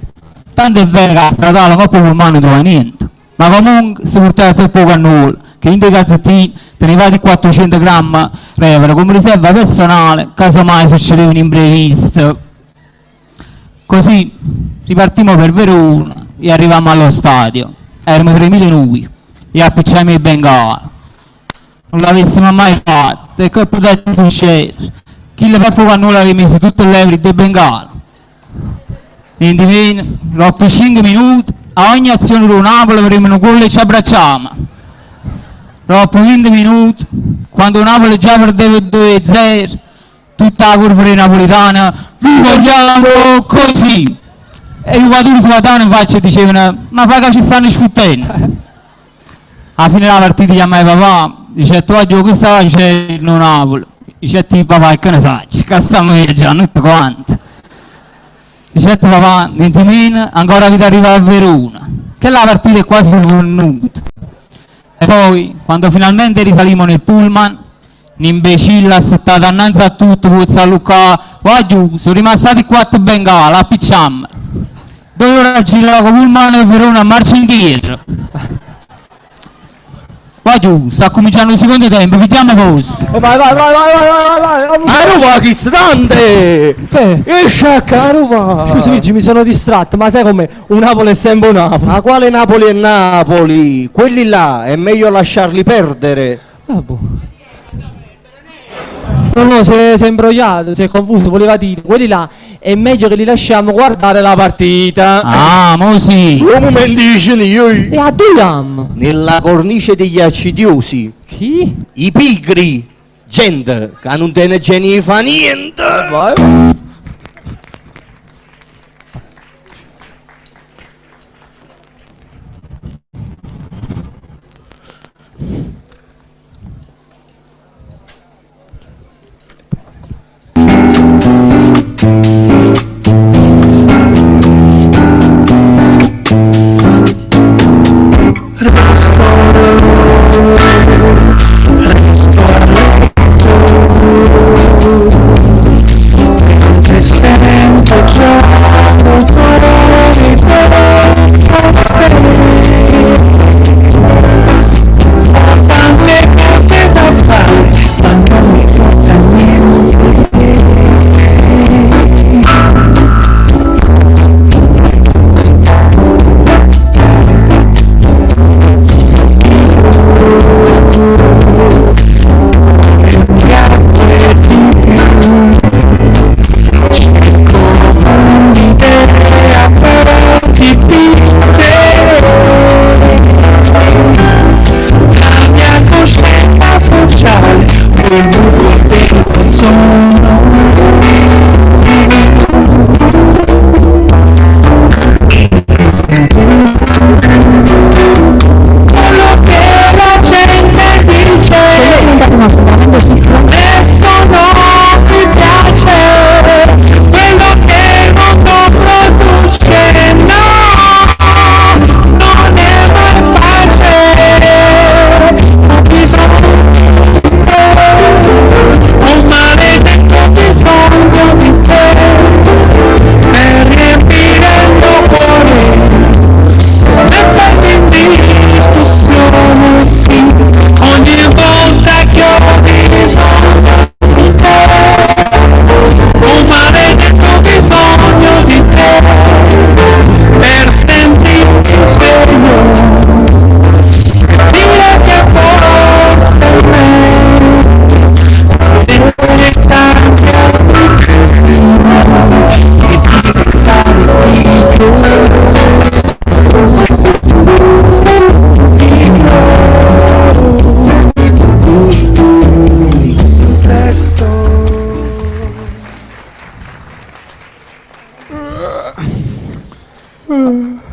Tanto è vero che a stradale coppa umano non trova niente, ma comunque si portava per poco a nulla, che in dei calzettini teneva di 400 grammi revere come riserva personale, casomai succedeva un imprevisto. Così ripartimmo per Verona e arrivammo allo stadio, erano 3.000 noi, e appicciammo i bengala. Non l'avessimo mai fatto, e che potete succedere? Chi le per poco a nulla che mise tutto l'euro dei bengala. Niente meno, dopo 5 minuti, a ogni azione di Napoli avremo un gol e ci abbracciamo. Dopo 20 minuti, quando Napoli già perdeva 2-0, tutta la curva napolitana, vi vogliamo così! E i giocatori si guardavano in faccia e dicevano, ma fa che ci stanno sfuttendo? Alla fine della partita chiamai papà, dice, tu oggi questa facendo Napoli. Dice, papà, che ne sai, che stiamo viaggiando tutti quanti. 17 va avanti, 20 min, ancora vi arriva a Verona, che la partita è quasi venuta. E poi, quando finalmente risalimmo nel pullman, l'imbecille assettata annanzi a tutto, puzza a Luca, va giù, sono rimasti 4 bengala, appicciamo. 2 ore a girare con pullman e Verona a marcia indietro. Va giù, sta cominciando il secondo tempo, vediamo posto. Vai. Arova, che stante! Esce a Carova! Scusa Luigi, mi sono distratto, ma sai com'è? Un Napoli è sempre un Napoli. Ma quale Napoli è Napoli? Quelli là è meglio lasciarli perdere. No, si è imbrogliato, si è confuso, voleva dire, quelli là è meglio che li lasciamo guardare la partita. Ah, mo sì. Come mi dici io? E addiamo. Nella cornice degli accidiosi. Chi? I pigri. Gente che non te ne geni fa niente. Vai.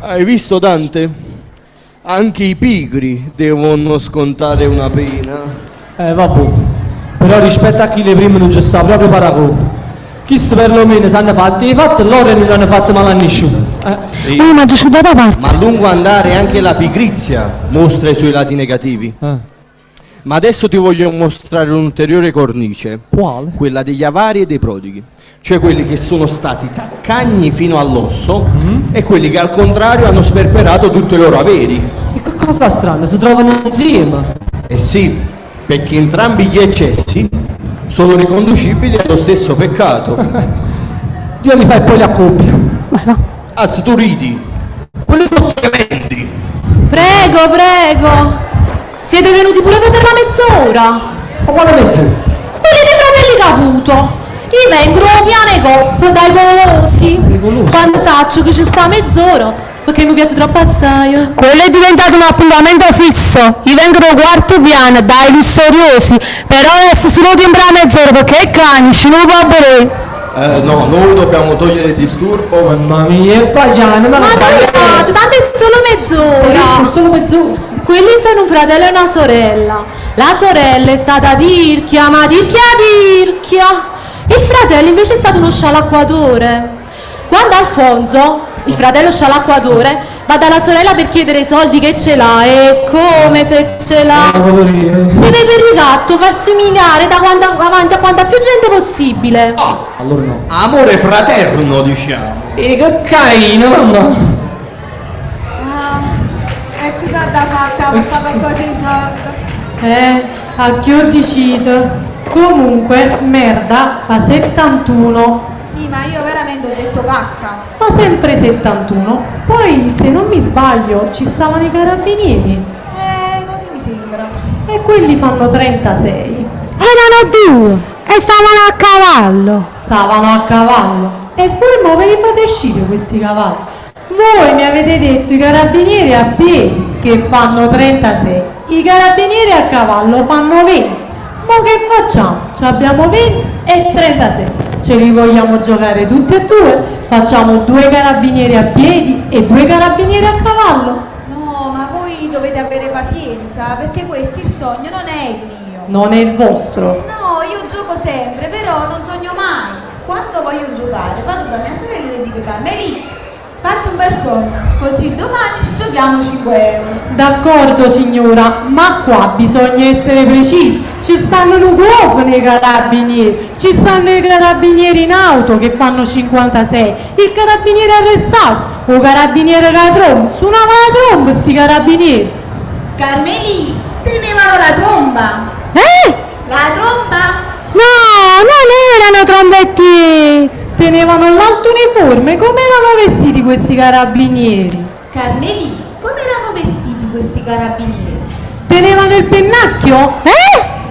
Hai visto Dante? Anche i pigri devono scontare una pena. Vabbè. Però rispetto a chi le prime non ci sta proprio paragone. Chi perlomeno si hanno fatti i fatti loro non hanno fatto male a nessuno. Sì. Ma a lungo andare anche la pigrizia mostra i suoi lati negativi. Ma adesso ti voglio mostrare un'ulteriore cornice. Quale? Quella degli avari e dei prodighi. Cioè quelli che sono stati taccagni fino all'osso e quelli che al contrario hanno sperperato tutti i loro averi. E che cosa strana, si trovano insieme. Eh sì, perché entrambi gli eccessi sono riconducibili allo stesso peccato. Dio li fa e poi li accoppia. Anzi, tu ridi. Quelli sono tremendi. Prego. Siete venuti pure per la mezz'ora? Ma quale mezz'ora? Quelli dei fratelli Caputo. Io vengono piane coppe dai golosi. Quando saccio che ci sta mezz'ora, perché mi piace troppo assai. Quello è diventato un appuntamento fisso. Io vengono quarto piano dai lussuriosi, però adesso solo tempo a mezz'ora perché è cani, non lo può bere. No, noi dobbiamo togliere il disturbo. Mamma mia, è pagliano, ma tagliate, tanto è solo mezz'ora. Questo è solo mezz'ora. Quelli sono un fratello e una sorella. La sorella è stata tirchia. Il fratello invece è stato uno scialacquatore. Quando Alfonso, il fratello scialacquatore, va dalla sorella per chiedere i soldi che ce l'ha e come se ce l'ha, deve per ricatto farsi umiliare davanti a quanta più gente possibile. Allora no. Amore fraterno, diciamo. E che caino, mamma. E cosa da fatta per fare così sordo? A chi ho deciso? Comunque, merda fa 71. Sì, ma io veramente ho detto cacca. Fa sempre 71. Poi, se non mi sbaglio, ci stavano i carabinieri. Così mi sembra. E quelli fanno 36. Erano due e stavano a cavallo. Stavano a cavallo. E voi mo ve li fate uscire questi cavalli? Voi mi avete detto i carabinieri a piedi che fanno 36. I carabinieri a cavallo fanno 20. Ma che facciamo? Ci abbiamo 20 e 36. Ce li vogliamo giocare tutti e due? Facciamo 2 carabinieri a piedi e 2 carabinieri a cavallo? No, ma voi dovete avere pazienza, perché questo il sogno non è il mio. Non è il vostro. No, io gioco sempre, però non sogno mai. Quando voglio giocare, vado da mia sorella e le dico: Carmelì, fatti un bel sogno, così domani ci giochiamo 5 euro. D'accordo signora, ma qua bisogna essere precisi. Ci stanno nucleofono i carabinieri, ci stanno i carabinieri in auto che fanno 56, il carabiniere arrestato, o carabiniere con la tromba, suonava la tromba sti carabinieri. Carmelì, tenevano la tromba. La tromba? No, non erano trombetti. Tenevano l'alto uniforme, come erano vestiti questi carabinieri? Carmelì, come erano vestiti questi carabinieri? Tenevano il pennacchio?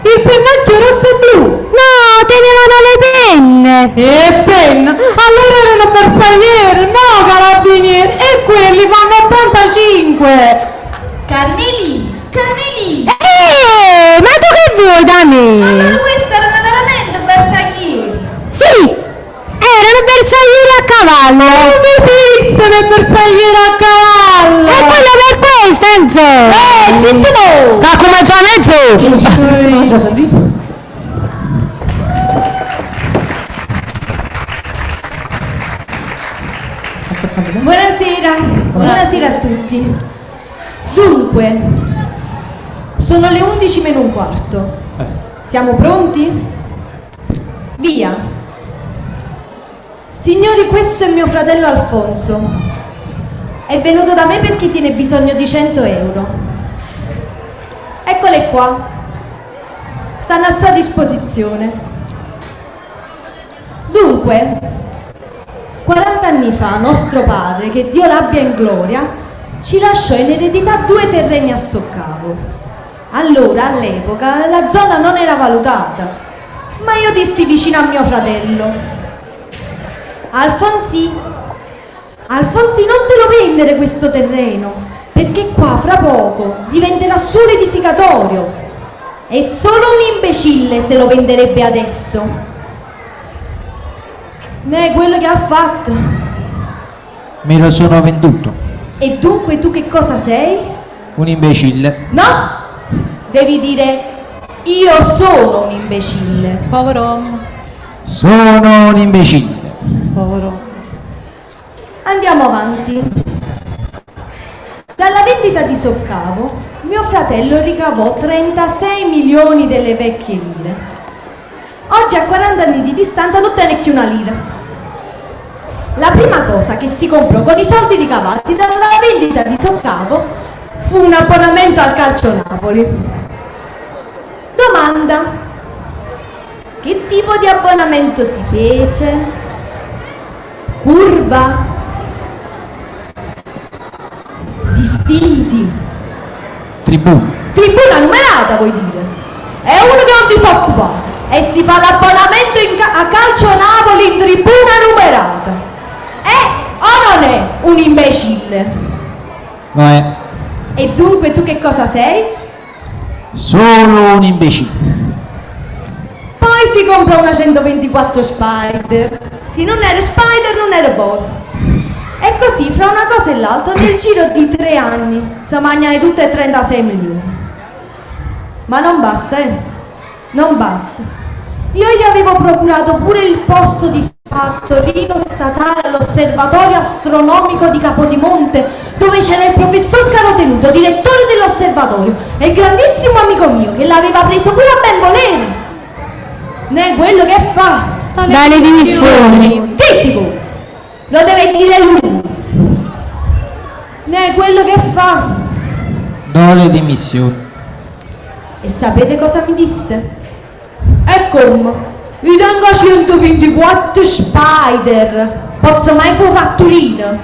Il pennacchio rosso e blu? No, tenevano le penne. E penna? Allora erano bersaglieri, no carabinieri, e quelli fanno 85. Carmelì, Carmelì. Ma tu che vuoi da me? Allora questi erano veramente bersaglieri. Sì, erano bersaglieri a cavallo. Non esistono i bersaglieri a cavallo. E quello per questo, Enzo. Zitto no. Da come già mezzo. Già sentito? Buonasera a tutti. Dunque, sono le 11 meno un quarto. Siamo pronti? Via. Signori, questo è mio fratello Alfonso. È venuto da me perché tiene bisogno di 100 euro. Eccole qua. Stanno a sua disposizione. Dunque, 40 anni fa nostro padre, che Dio l'abbia in gloria, ci lasciò in eredità 2 terreni a Soccavo. Allora, all'epoca, la zona non era valutata, ma io dissi vicino a mio fratello: Alfonsi, non te lo vendere questo terreno, perché qua fra poco diventerà solo edificatorio e solo un imbecille se lo venderebbe adesso. Ne è quello che ha fatto. Me lo sono venduto. E dunque tu che cosa sei? Un imbecille. No! Devi dire: io sono un imbecille. Povero uomo. Sono un imbecille. Povero. Andiamo avanti. Dalla vendita di Soccavo, mio fratello ricavò 36 milioni delle vecchie lire. Oggi a 40 anni di distanza non ottiene più una lira. La prima cosa che si comprò con i soldi ricavati dalla vendita di Soccavo fu un abbonamento al Calcio Napoli. Domanda: che tipo di abbonamento si fece? Curva? Distinti? Tribuna. Tribuna numerata, vuoi dire? È uno che è un disoccupato e si fa l'abbonamento a Calcio Napoli in tribuna numerata. O non è un imbecille? Lo è. E dunque tu che cosa sei? Sono un imbecille. Poi si compra una 124 Spider. Se non era Spider non era buono. E così fra una cosa e l'altra nel giro di 3 anni si mangiano tutte e 36 milioni. Ma non basta, non basta. Io gli avevo procurato pure il posto di Fattorino statale all'osservatorio astronomico di Capodimonte, dove c'era il professor Carotenuto, direttore dell'osservatorio, e il grandissimo amico mio che l'aveva preso pure a ben volere. Ne quello che fa? Dalle dimissioni. Zitti voi! Lo deve dire lui. Ne quello che fa? No, le dimissioni. E sapete cosa mi disse? E come? Vi tengo a 124 spider. Posso mai fare fatturina?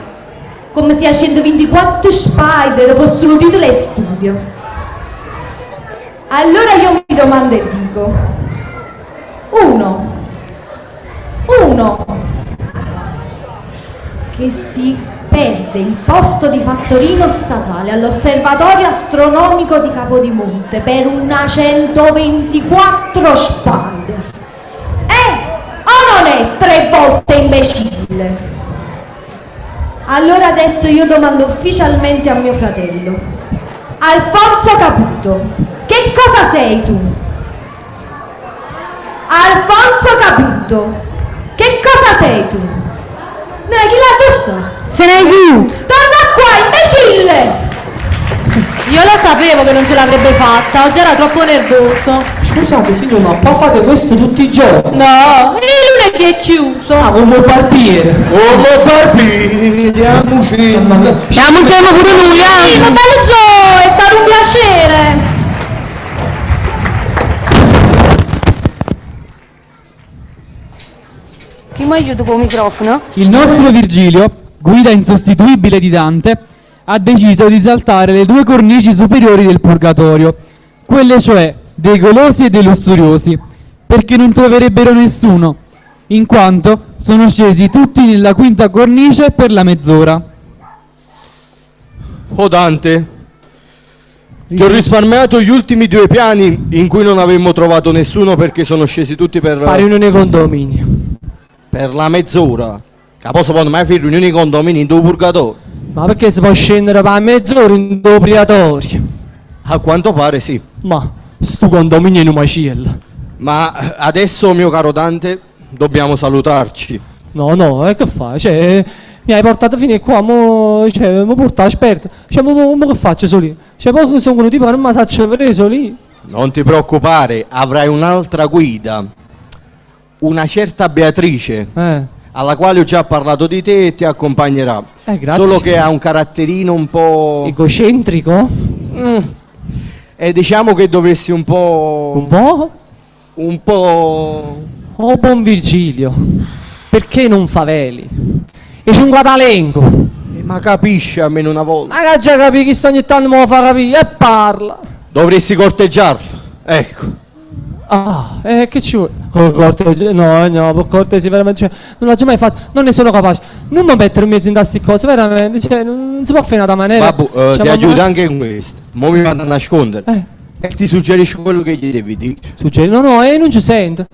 Come se a 124 spider fossero titoli e studio. Allora io mi domando e dico: uno che si perde il posto di fattorino statale all'osservatorio astronomico di Capodimonte per una 124 spider o non è 3 volte imbecille? Allora adesso io domando ufficialmente a mio fratello: Alfonso Caputo, che cosa sei tu? Alfonso Caputo, che cosa sei tu? Chi la sta? Se ne hai tu! Torna qua, imbecille! Io lo sapevo che non ce l'avrebbe fatta, oggi era troppo nervoso. Scusate signor, ma poi fate questo tutti i giorni? No, il lunedì è chiuso. Ah, come barbiere! Come barbiere, amuci! La mangiamo pure noi, Sì, ma bello Gio, è stato un piacere! Chi mi aiuta con il microfono? Il nostro Virgilio, guida insostituibile di Dante, ha deciso di saltare le 2 cornici superiori del purgatorio, quelle cioè dei golosi e dei lussuriosi, perché non troverebbero nessuno, in quanto sono scesi tutti nella 5ª cornice per la mezz'ora. Oh Dante, ti ho risparmiato gli ultimi 2 piani in cui non avremmo trovato nessuno perché sono scesi tutti per riunione nei condomini. Per la mezz'ora. Capo secondo me fai riunioni nei condomini in due purgatori. Ma perché si può scendere per mezz'ora in due priatori? A quanto pare sì. Ma sto condominio è un macello. Ma adesso, mio caro Dante, dobbiamo salutarci. No, che fai? Cioè, mi hai portato fino a qua, mi porta esperto. Cioè, mo che faccio solo? Cioè, poi sono quello tipo che non mi saccio preso lì. Non ti preoccupare, avrai un'altra guida. Una certa Beatrice, alla quale ho già parlato di te e ti accompagnerà. Grazie. Solo che ha un caratterino un po' egocentrico? E diciamo che dovresti un po'... Un po'? Un po'... Oh, buon Virgilio, perché non faveli? E c'è un guadalengo. Ma capisci almeno una volta? Ma che già capisci che sto ogni tanto me lo fa capire e parla. Dovresti corteggiarlo, ecco. Ah, che ci vuole? No, per cortesia, veramente, cioè, non l'ho già mai fatto, non ne sono capace. Non mi mettere in mezzo in queste cose, veramente, cioè, non si può fare una maniera. Babbo, ti aiuto anche in questo. Mo mi vado a nascondere. E ti suggerisco quello che gli devi dire. No, non ci sente.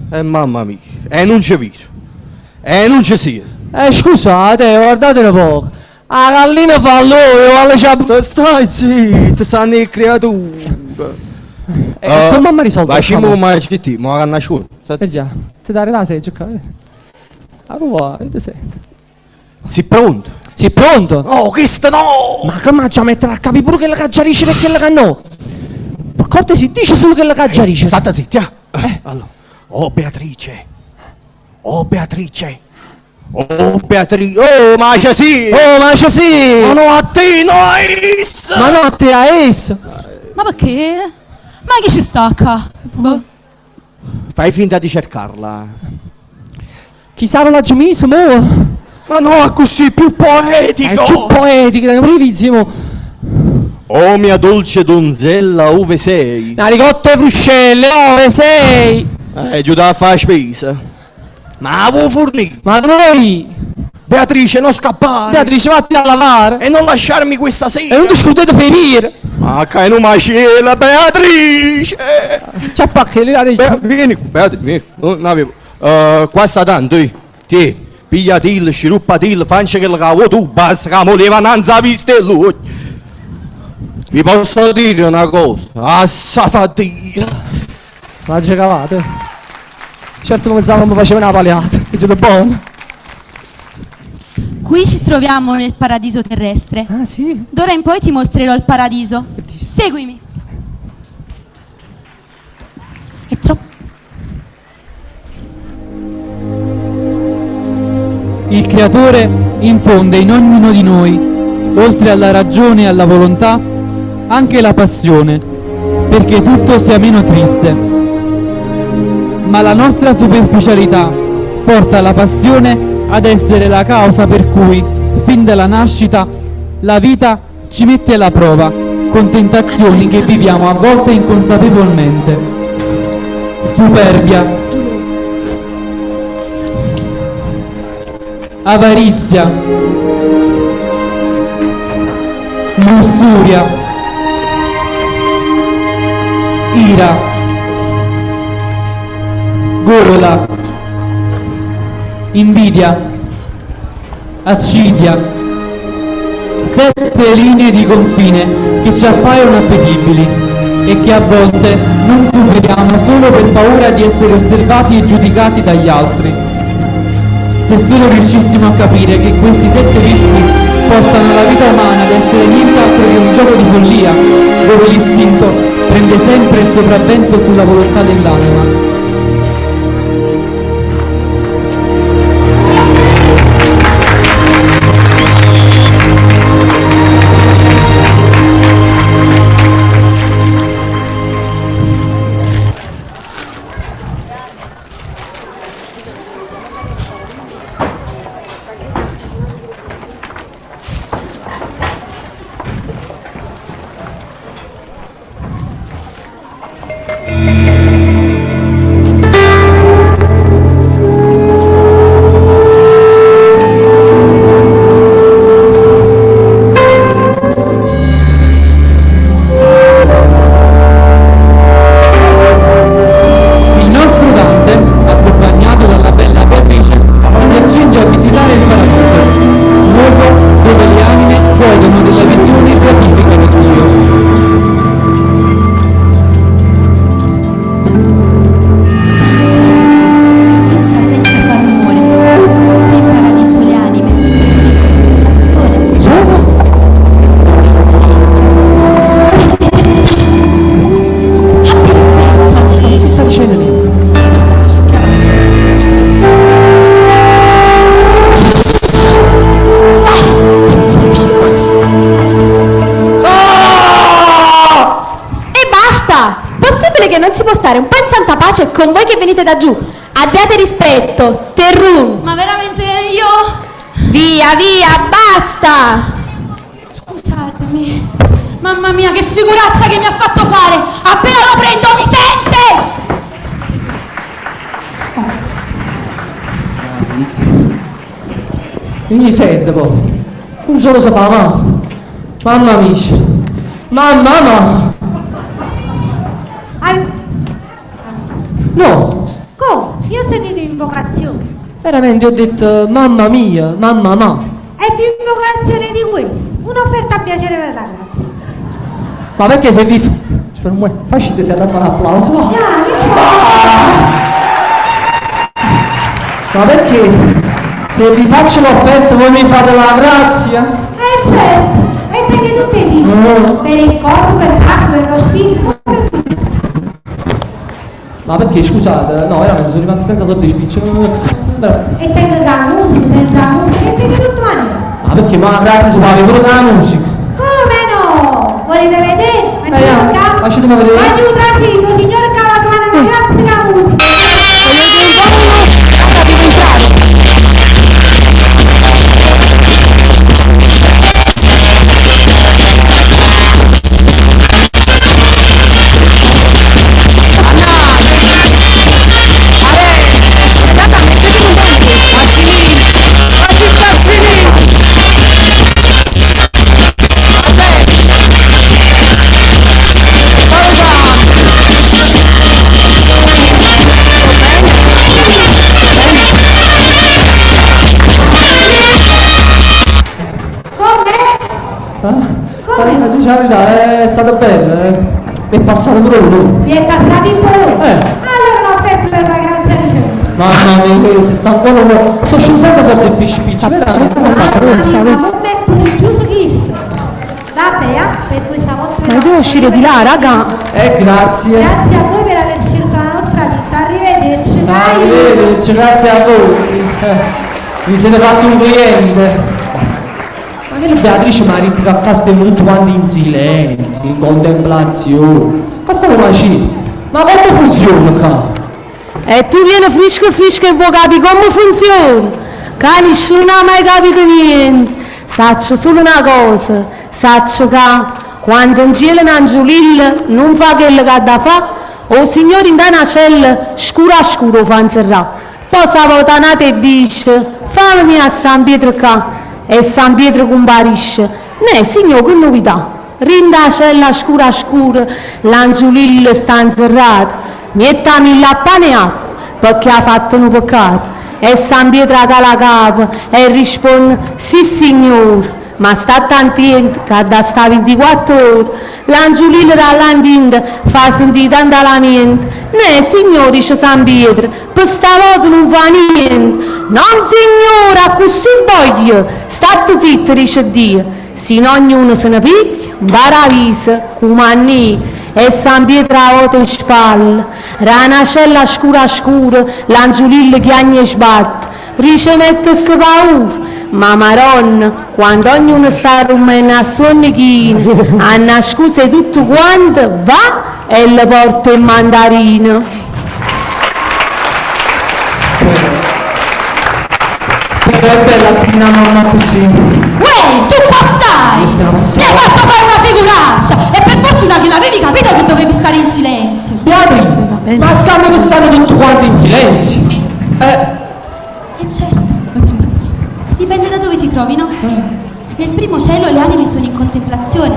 Mamma mia, non ci vedo. Non ci sia. Scusate, guardate un po'. La gallina fa l'uovo, alle ciabatte. Stai zitto, stanno le creature. Come mi risolve? Facciamo ma citti, ma a nascondere. Già, ti dare la seggio, allora, ti senti. Sei pronto? Sei pronto? Oh, questo no! Ma come ci mettere a capire pure che la caggiarisce perché la no? Per cortesia, dice solo che la caggiarisce. State zitti, allora. Oh Beatrice! Oh Beatrice! Oh Beatrice! Oh ma c'è sì! Oh ma c'è sì! Ma no a te, no a essa! Ma no a te, a essa! Ma perché? Ma chi ci stacca? Boh. Fai finta di cercarla. Chi sarà la gemisa, mo? Ma no, così più poetico! È più poetico, è brevissimo! Oh mia dolce donzella, ove sei? La ricotta e fruscelle, ove sei? Aiuta a fare spesa. Ma avevo fornito! Ma noi! Beatrice, non scappare! Beatrice, vatti a lavare! E non lasciarmi questa sera! E non ti scordate ferire! Ma che non macella, Beatrice! C'è pacche, lì la regge! Vieni, Beatrice, vieni, non avevo. Qua sta tanto, ti, pigliati il, sciruppati il, faccia che il cavo tu, basta che voleva non viste lui. Vi posso dire una cosa, assafatia. La giocavate? Certo come mi faceva una paleata. È tutto buono. Qui ci troviamo nel paradiso terrestre. Ah, sì? D'ora in poi ti mostrerò il paradiso. Seguimi. È troppo. Il Creatore infonde in ognuno di noi, oltre alla ragione e alla volontà, anche la passione, perché tutto sia meno triste. Ma la nostra superficialità porta la passione ad essere la causa per cui, fin dalla nascita, la vita ci mette alla prova, con tentazioni che viviamo a volte inconsapevolmente. Superbia, avarizia, lussuria, ira, gola, invidia, accidia, 7 linee di confine che ci appaiono appetibili e che a volte non superiamo solo per paura di essere osservati e giudicati dagli altri. Se solo riuscissimo a capire che questi 7 vizi portano la vita umana ad essere nient'altro che un gioco di follia, dove l'istinto prende sempre il sopravvento sulla volontà dell'anima. Un po' in santa pace con voi che venite da giù. Abbiate rispetto, Terrun. Ma veramente io? Via, via, basta. Scusatemi. Mamma mia, che figuraccia che mi ha fatto fare. Appena lo prendo mi sente. Non mi sente poi. Non solo sapeva. Mamma mia. Mamma. No! Come? Io ho sentito l'invocazione. Veramente ho detto mamma mia, mamma ma. È più invocazione di questo. Un'offerta a piacere per la grazia. Ma perché se vi... Facite se da fare un applauso. Ma perché se vi faccio l'offerta voi mi fate la grazia? Certo. E perché tutti i tipi? Per il corpo, per l'anima, per lo spirito. Ma perché scusate? No, veramente sono rimasto senza soldi spicci. E tengo la musica, senza musica, e tengo tutto maniera. Ma perché? Ma grazie si muove pure la musica. Come no? Volete vedere? Lasciatemi vedere. Aiuta, Sito, signor Cavatrano, grazie alla musica. La verità è stata bella, è passato pure lui. Mi è passato il colore. Allora l'offerta per la grazia di cielo. Mamma mia, questi stanno buono. Sono sceso senza sorte pisci, veramente. Vabbè, pure giusto chiste. Vabbè, per questa volta. Ma devo uscire di là, raga. Grazie. Grazie a voi per aver scelto la nostra ditta. Arrivederci, dai. Arrivederci, grazie a voi. Vi siete fatti un cliente. Ma che Beatrice mi ha detto che a casa stiamo tutti quanti in silenzio, in contemplazione. Questo non ma come funziona qua? E tu vieni fresco e vuoi capire come funziona? Che nessuno ha mai capito niente. Saccio solo una cosa, saccio che quando in cielo un angiolillo non fa quello che ha da fare, o signore in una cella scuro fa inserrare. Poi sa votanata e dice, fammi a San Pietro qua, e San Pietro comparisce. Signore, che novità? Rinda la cella scura, l'angiolillo sta inserrato. Mettami la pane acqua, perché ha fatto un peccato. E San Pietro cala capo e risponde, sì signore, ma sta attento che da sta 24 ore l'angiolillo dall'andinta fa sentire tanta lamento. Signore, dice San Pietro, per stavolta non fa niente. Non signora, così voglio. State zitto, dice Dio. Se ognuno se ne piglia, baravisa, come anni. E San Pietro a volte in spalla, rana cella scura, l'angiolillo chiagna e sbatte, ricevettesi paura, ma maronna, quando ognuno sta rumendo a suo nechino, a nascuse tutto quanto, va e le porta il mandarino. È bella la mamma così. Uè, tu qua stai? Mi hai fatto fare una figuraccia e per fortuna che l'avevi capito che dovevi stare in silenzio. Beatrice, ma cambio che stanno tutti quanti in silenzio. Certo, dipende da dove ti trovi, no? Nel primo cielo le anime sono in contemplazione,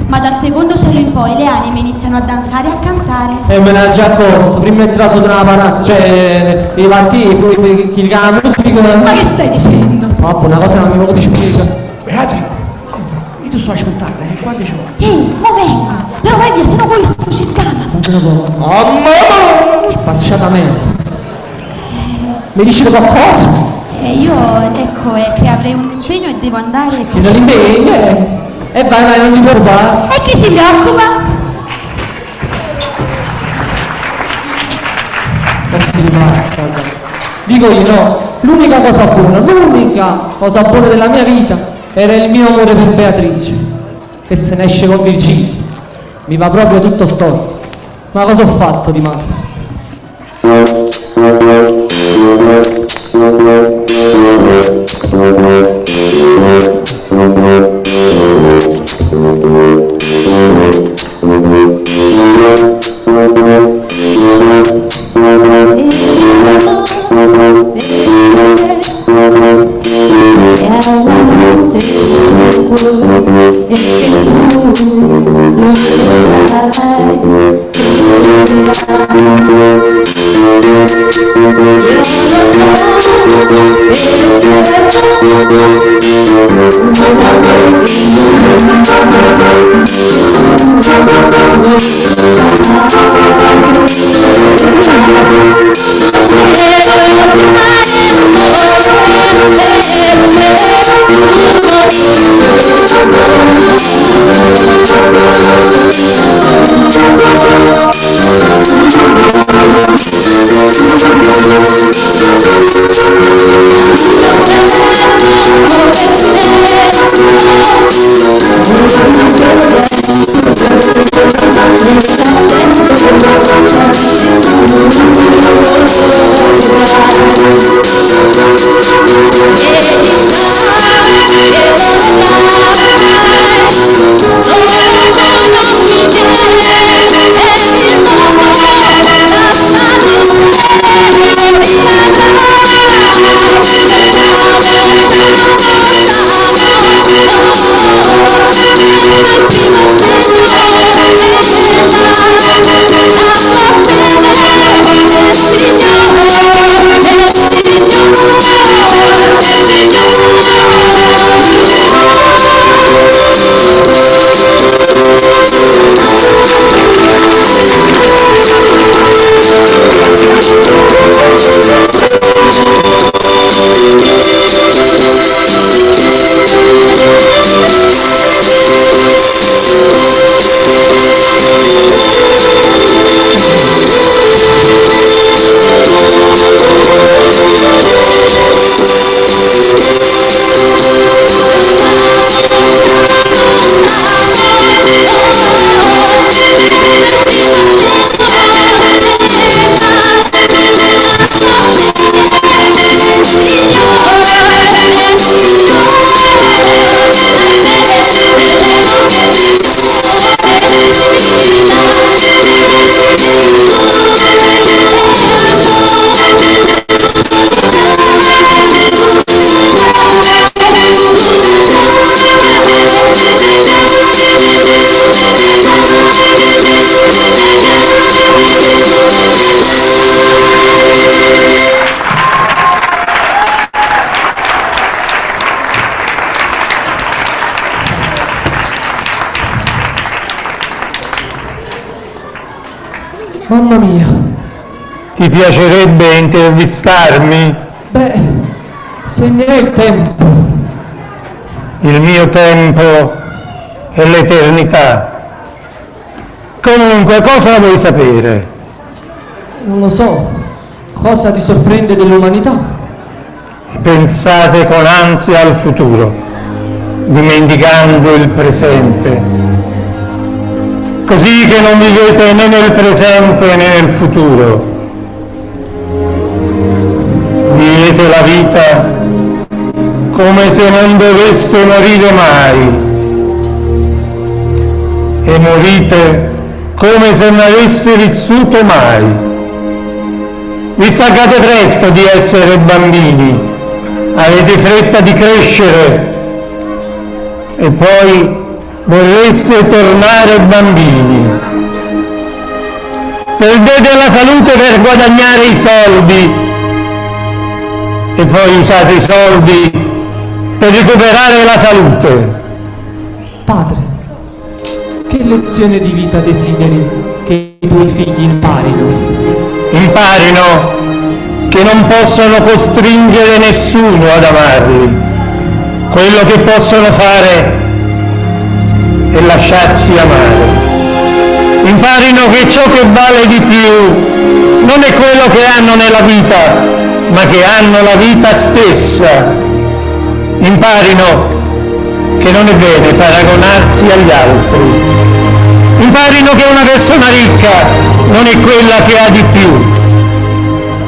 ma dal secondo cielo in poi le anime iniziano a danzare e a cantare. E me ne ho già accorto, prima è traso tra la parata, cioè i partiti, chi la musica. Ma che stai dicendo? Vabbè, una cosa non mi può spiegare. Beatrice, io ti sto aspettando, quando ci vuoi? Ehi, mo vengo, però vai via, sennò questo ci scama. Spacciatamente. Mi dici qualcosa? Io, ecco, è che avrei un impegno e devo andare. Fino all'impegno? E vai, non ti preoccupare. E chi si preoccupa? Dico io no, l'unica cosa buona della mia vita era il mio amore per Beatrice, che se ne esce con Virginia. Mi va proprio tutto storto. Ma cosa ho fatto di male? Mamma mia. Ti piacerebbe intervistarmi? Beh, se ne è il tempo. Il mio tempo è l'eternità. Comunque, cosa vuoi sapere? Non lo so. Cosa ti sorprende dell'umanità? Pensate con ansia al futuro, dimenticando il presente. Così che non vivete né nel presente né nel futuro. Vivete la vita come se non doveste morire mai e morite come se non aveste vissuto mai. Vi stancate presto di essere bambini, avete fretta di crescere e poi vorreste tornare bambini. Perdete la salute per guadagnare i soldi e poi usate i soldi per recuperare la salute. Padre, che lezione di vita desideri che i tuoi figli imparino? Imparino che non possono costringere nessuno ad amarli. Quello che possono fare è lasciarsi amare. Imparino che ciò che vale di più non è quello che hanno nella vita, ma che hanno la vita stessa. Imparino che non è bene paragonarsi agli altri. Imparino che una persona ricca non è quella che ha di più,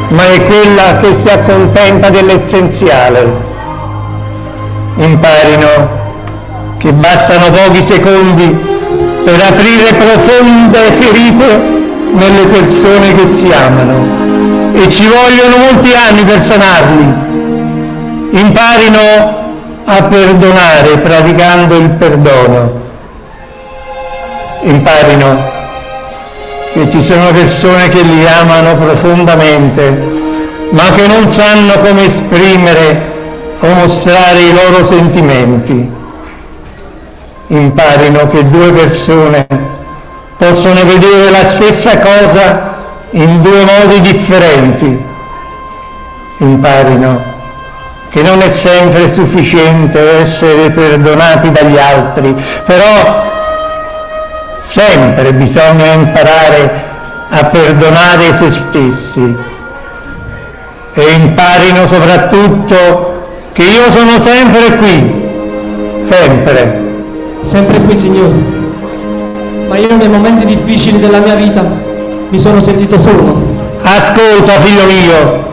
ma è quella che si accontenta dell'essenziale. Imparino che bastano pochi secondi per aprire profonde ferite nelle persone che si amano e ci vogliono molti anni per sanarli. Imparino a perdonare praticando il perdono. Imparino che ci sono persone che li amano profondamente, ma che non sanno come esprimere o mostrare i loro sentimenti. Imparino che due persone possono vedere la stessa cosa in due modi differenti. Imparino che non è sempre sufficiente essere perdonati dagli altri, però sempre bisogna imparare a perdonare se stessi. E imparino soprattutto che io sono sempre qui, sempre. Sempre qui, Signore. Ma io nei momenti difficili della mia vita mi sono sentito solo. Ascolta, figlio mio,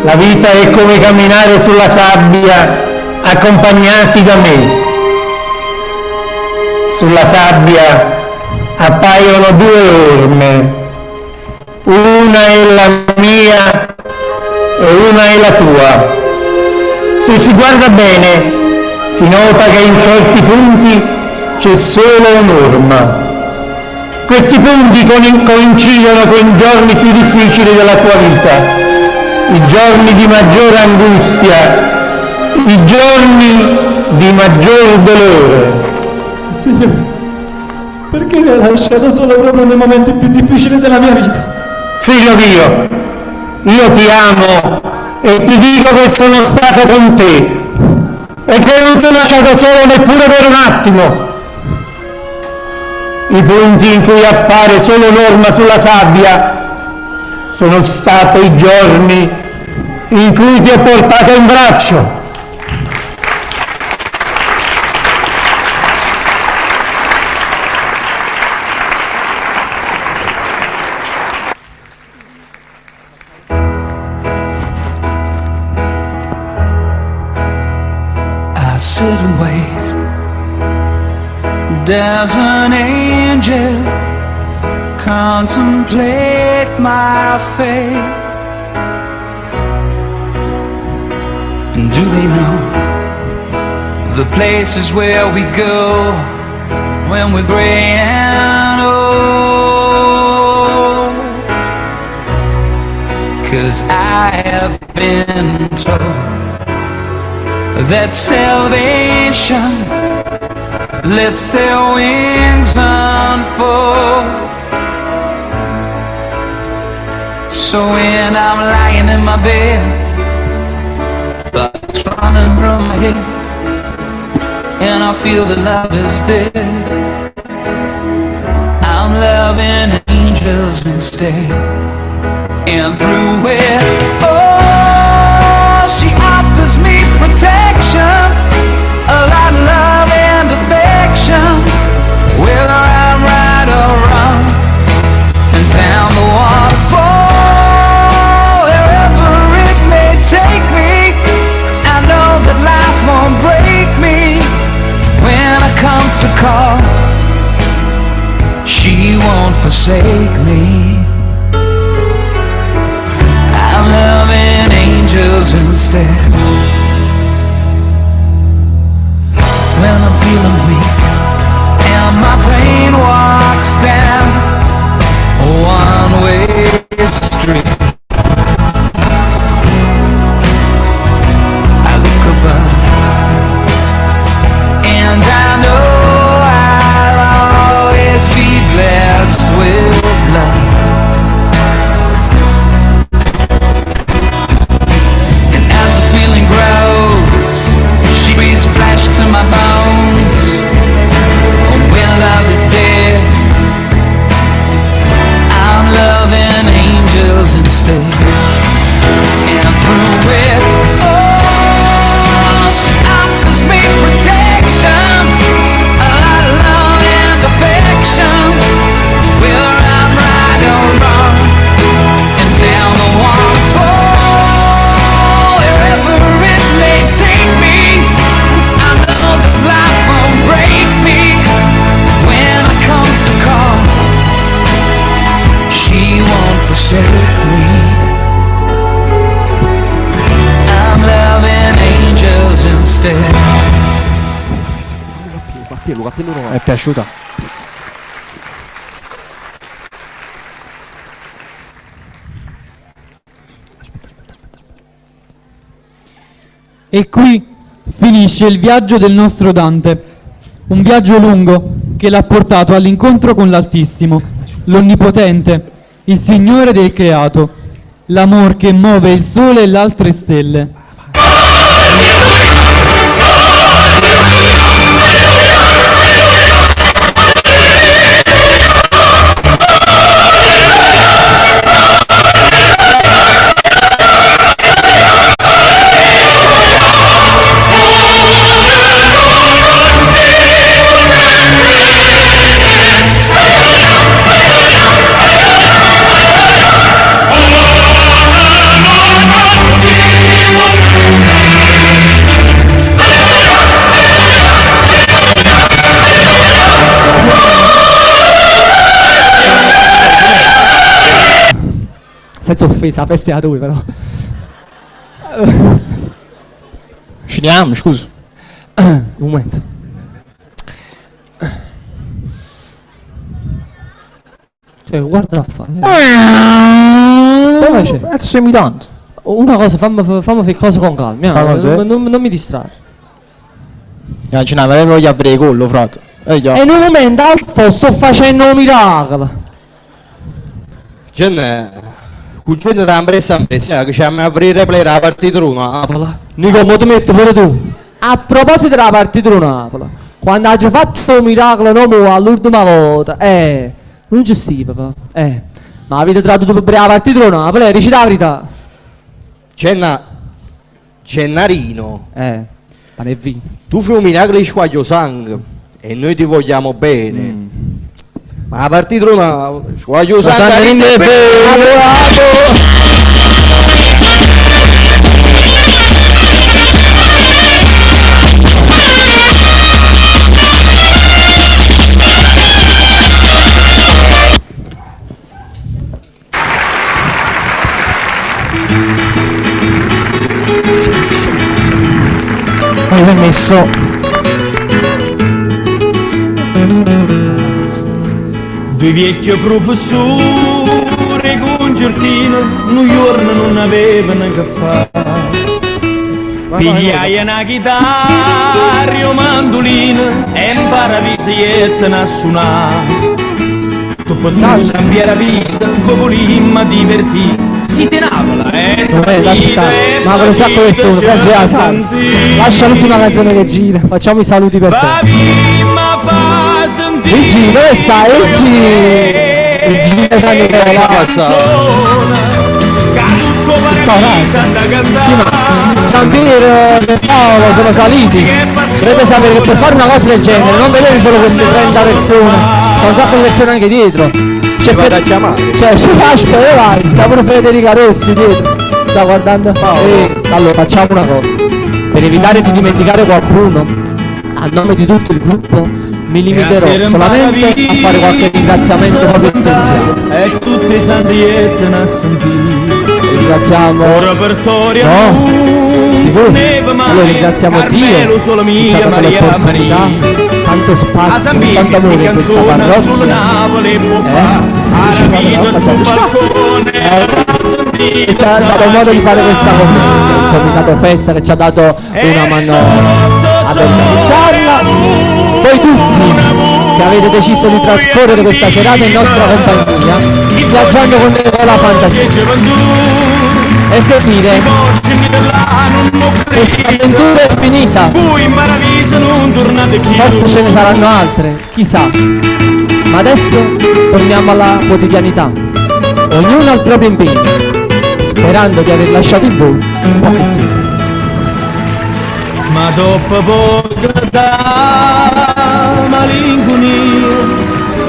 la vita è come camminare sulla sabbia accompagnati da me. Sulla sabbia appaiono due orme, una è la mia e una è la tua. Se si guarda bene si nota che in certi punti c'è solo un'orma. Questi punti coincidono con i giorni più difficili della tua vita, i giorni di maggiore angustia, i giorni di maggior dolore. Signore, perché mi hai lasciato solo proprio nei momenti più difficili della mia vita? Figlio mio, io ti amo e ti dico che sono stato con te e che non ti ho lasciato solo neppure per un attimo. I punti in cui appare solo un'orma sulla sabbia sono stati i giorni in cui ti ho portato in braccio. I sit and wait. There's an angel contemplate my fate. And do they know the places where we go when we're gray and old? 'Cause I have been told that salvation lets their wings unfold So when I'm lying in my bed, thoughts running through my head, and I feel that love is dead, I'm loving angels instead. And through it, oh, she offers me protection, a lot of love and affection, whether I'm right or wrong, and down the waterfall, wherever it may take me, I know that life won't break me. When I come to call, she won't forsake me. I'm loving angels instead. When I'm feeling weak and my pain walks down a one-way street, I look above and I know I'll always be blessed with love. Flash to my bones, when love is dead, I'm loving angels instead. And through it, oh, she offers me protection, a lot of love and affection, whether I'm right or wrong, and down the waterfall, wherever it may take me, life won't break me. When I come to call, she won't forsake me. I'm loving angels instead. È piaciuta? E qui finisce il viaggio del nostro Dante, un viaggio lungo che l'ha portato all'incontro con l'Altissimo, l'Onnipotente, il Signore del creato, l'amor che muove il sole e le altre stelle. Senza offesa, la festa è a lui però. Scendiamo, scusa. Un momento. Cioè, guarda a fare. Sto imitando. Una cosa, fammi fare cose con calma. Non mi distrarre. Immaginavo, non voglio aprire il collo, frate. E in un momento Alfo sto facendo un miracolo. Cucina da impresa che ci a aprire play la partita Napoli. Nico, mo ti metto pure tu. A proposito della partita Napoli, quando hai fatto un miracolo no, all'ultima volta, non ci stai, papà. Ma avete tradotto per la partita Napoli, dici la verità. Gennarino. Pane e vino. Tu fai un miracolo di squaglio sangue e noi ti vogliamo bene. Ma la partita Napoli, squaglio sangue è Hai messo due vecchi professori con giardino, un giorno non avevano che fare. Pigliai una chitarra, un mandolino e imparavi a suonare. Tu potevi cambiare vita, volevi divertire, si tenavola, ma con un sacco di persone, lascia l'ultima canzone che gira, facciamo i saluti per te. Luigi, dove stai? Luigi San Nicola. Giampiero e Paolo sono saliti. Dovete sapere che per fare una cosa del genere non vedete solo queste 30 persone, sono un sacco di persone anche dietro. C'è vado a chiamare. Cioè aspetta, vai, sta pure Federica Rossi dietro. Sta guardando. Allora facciamo una cosa. Per evitare di dimenticare qualcuno, a nome di tutto il gruppo mi limiterò solamente a fare qualche ringraziamento proprio essenziale. E tutti i sandieti ne sentì. Ringraziamo sicuro? Allora ringraziamo Dio che ci ha dato l'opportunità, tanto spazio, tanto amore in questa parrocchia e ci ha dato modo di fare questa cosa, il comitato festa che ci ha dato una mano ad organizzarla. Voi tutti che avete deciso di trascorrere questa serata in nostra compagnia, viaggiando con me con la fantasia e capire questa avventura è finita, forse ce ne saranno altre, chissà, ma adesso torniamo alla quotidianità, ognuno al proprio impegno, sperando di aver lasciato in voi poche sere. Ma dopo poco da malinconia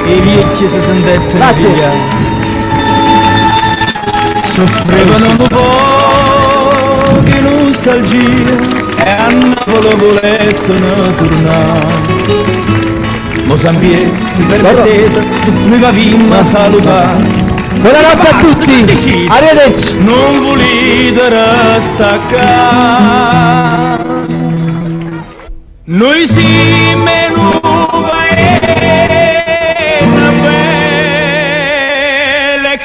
i vecchi si sentettero via. Soffrivano un po' di nostalgia e a Napoli volettero tornare. Mozambique si permettete, mi va vimma a salutare. Buonanotte a tutti, arrivederci. Non volete staccare. Noi siamo nuove e belle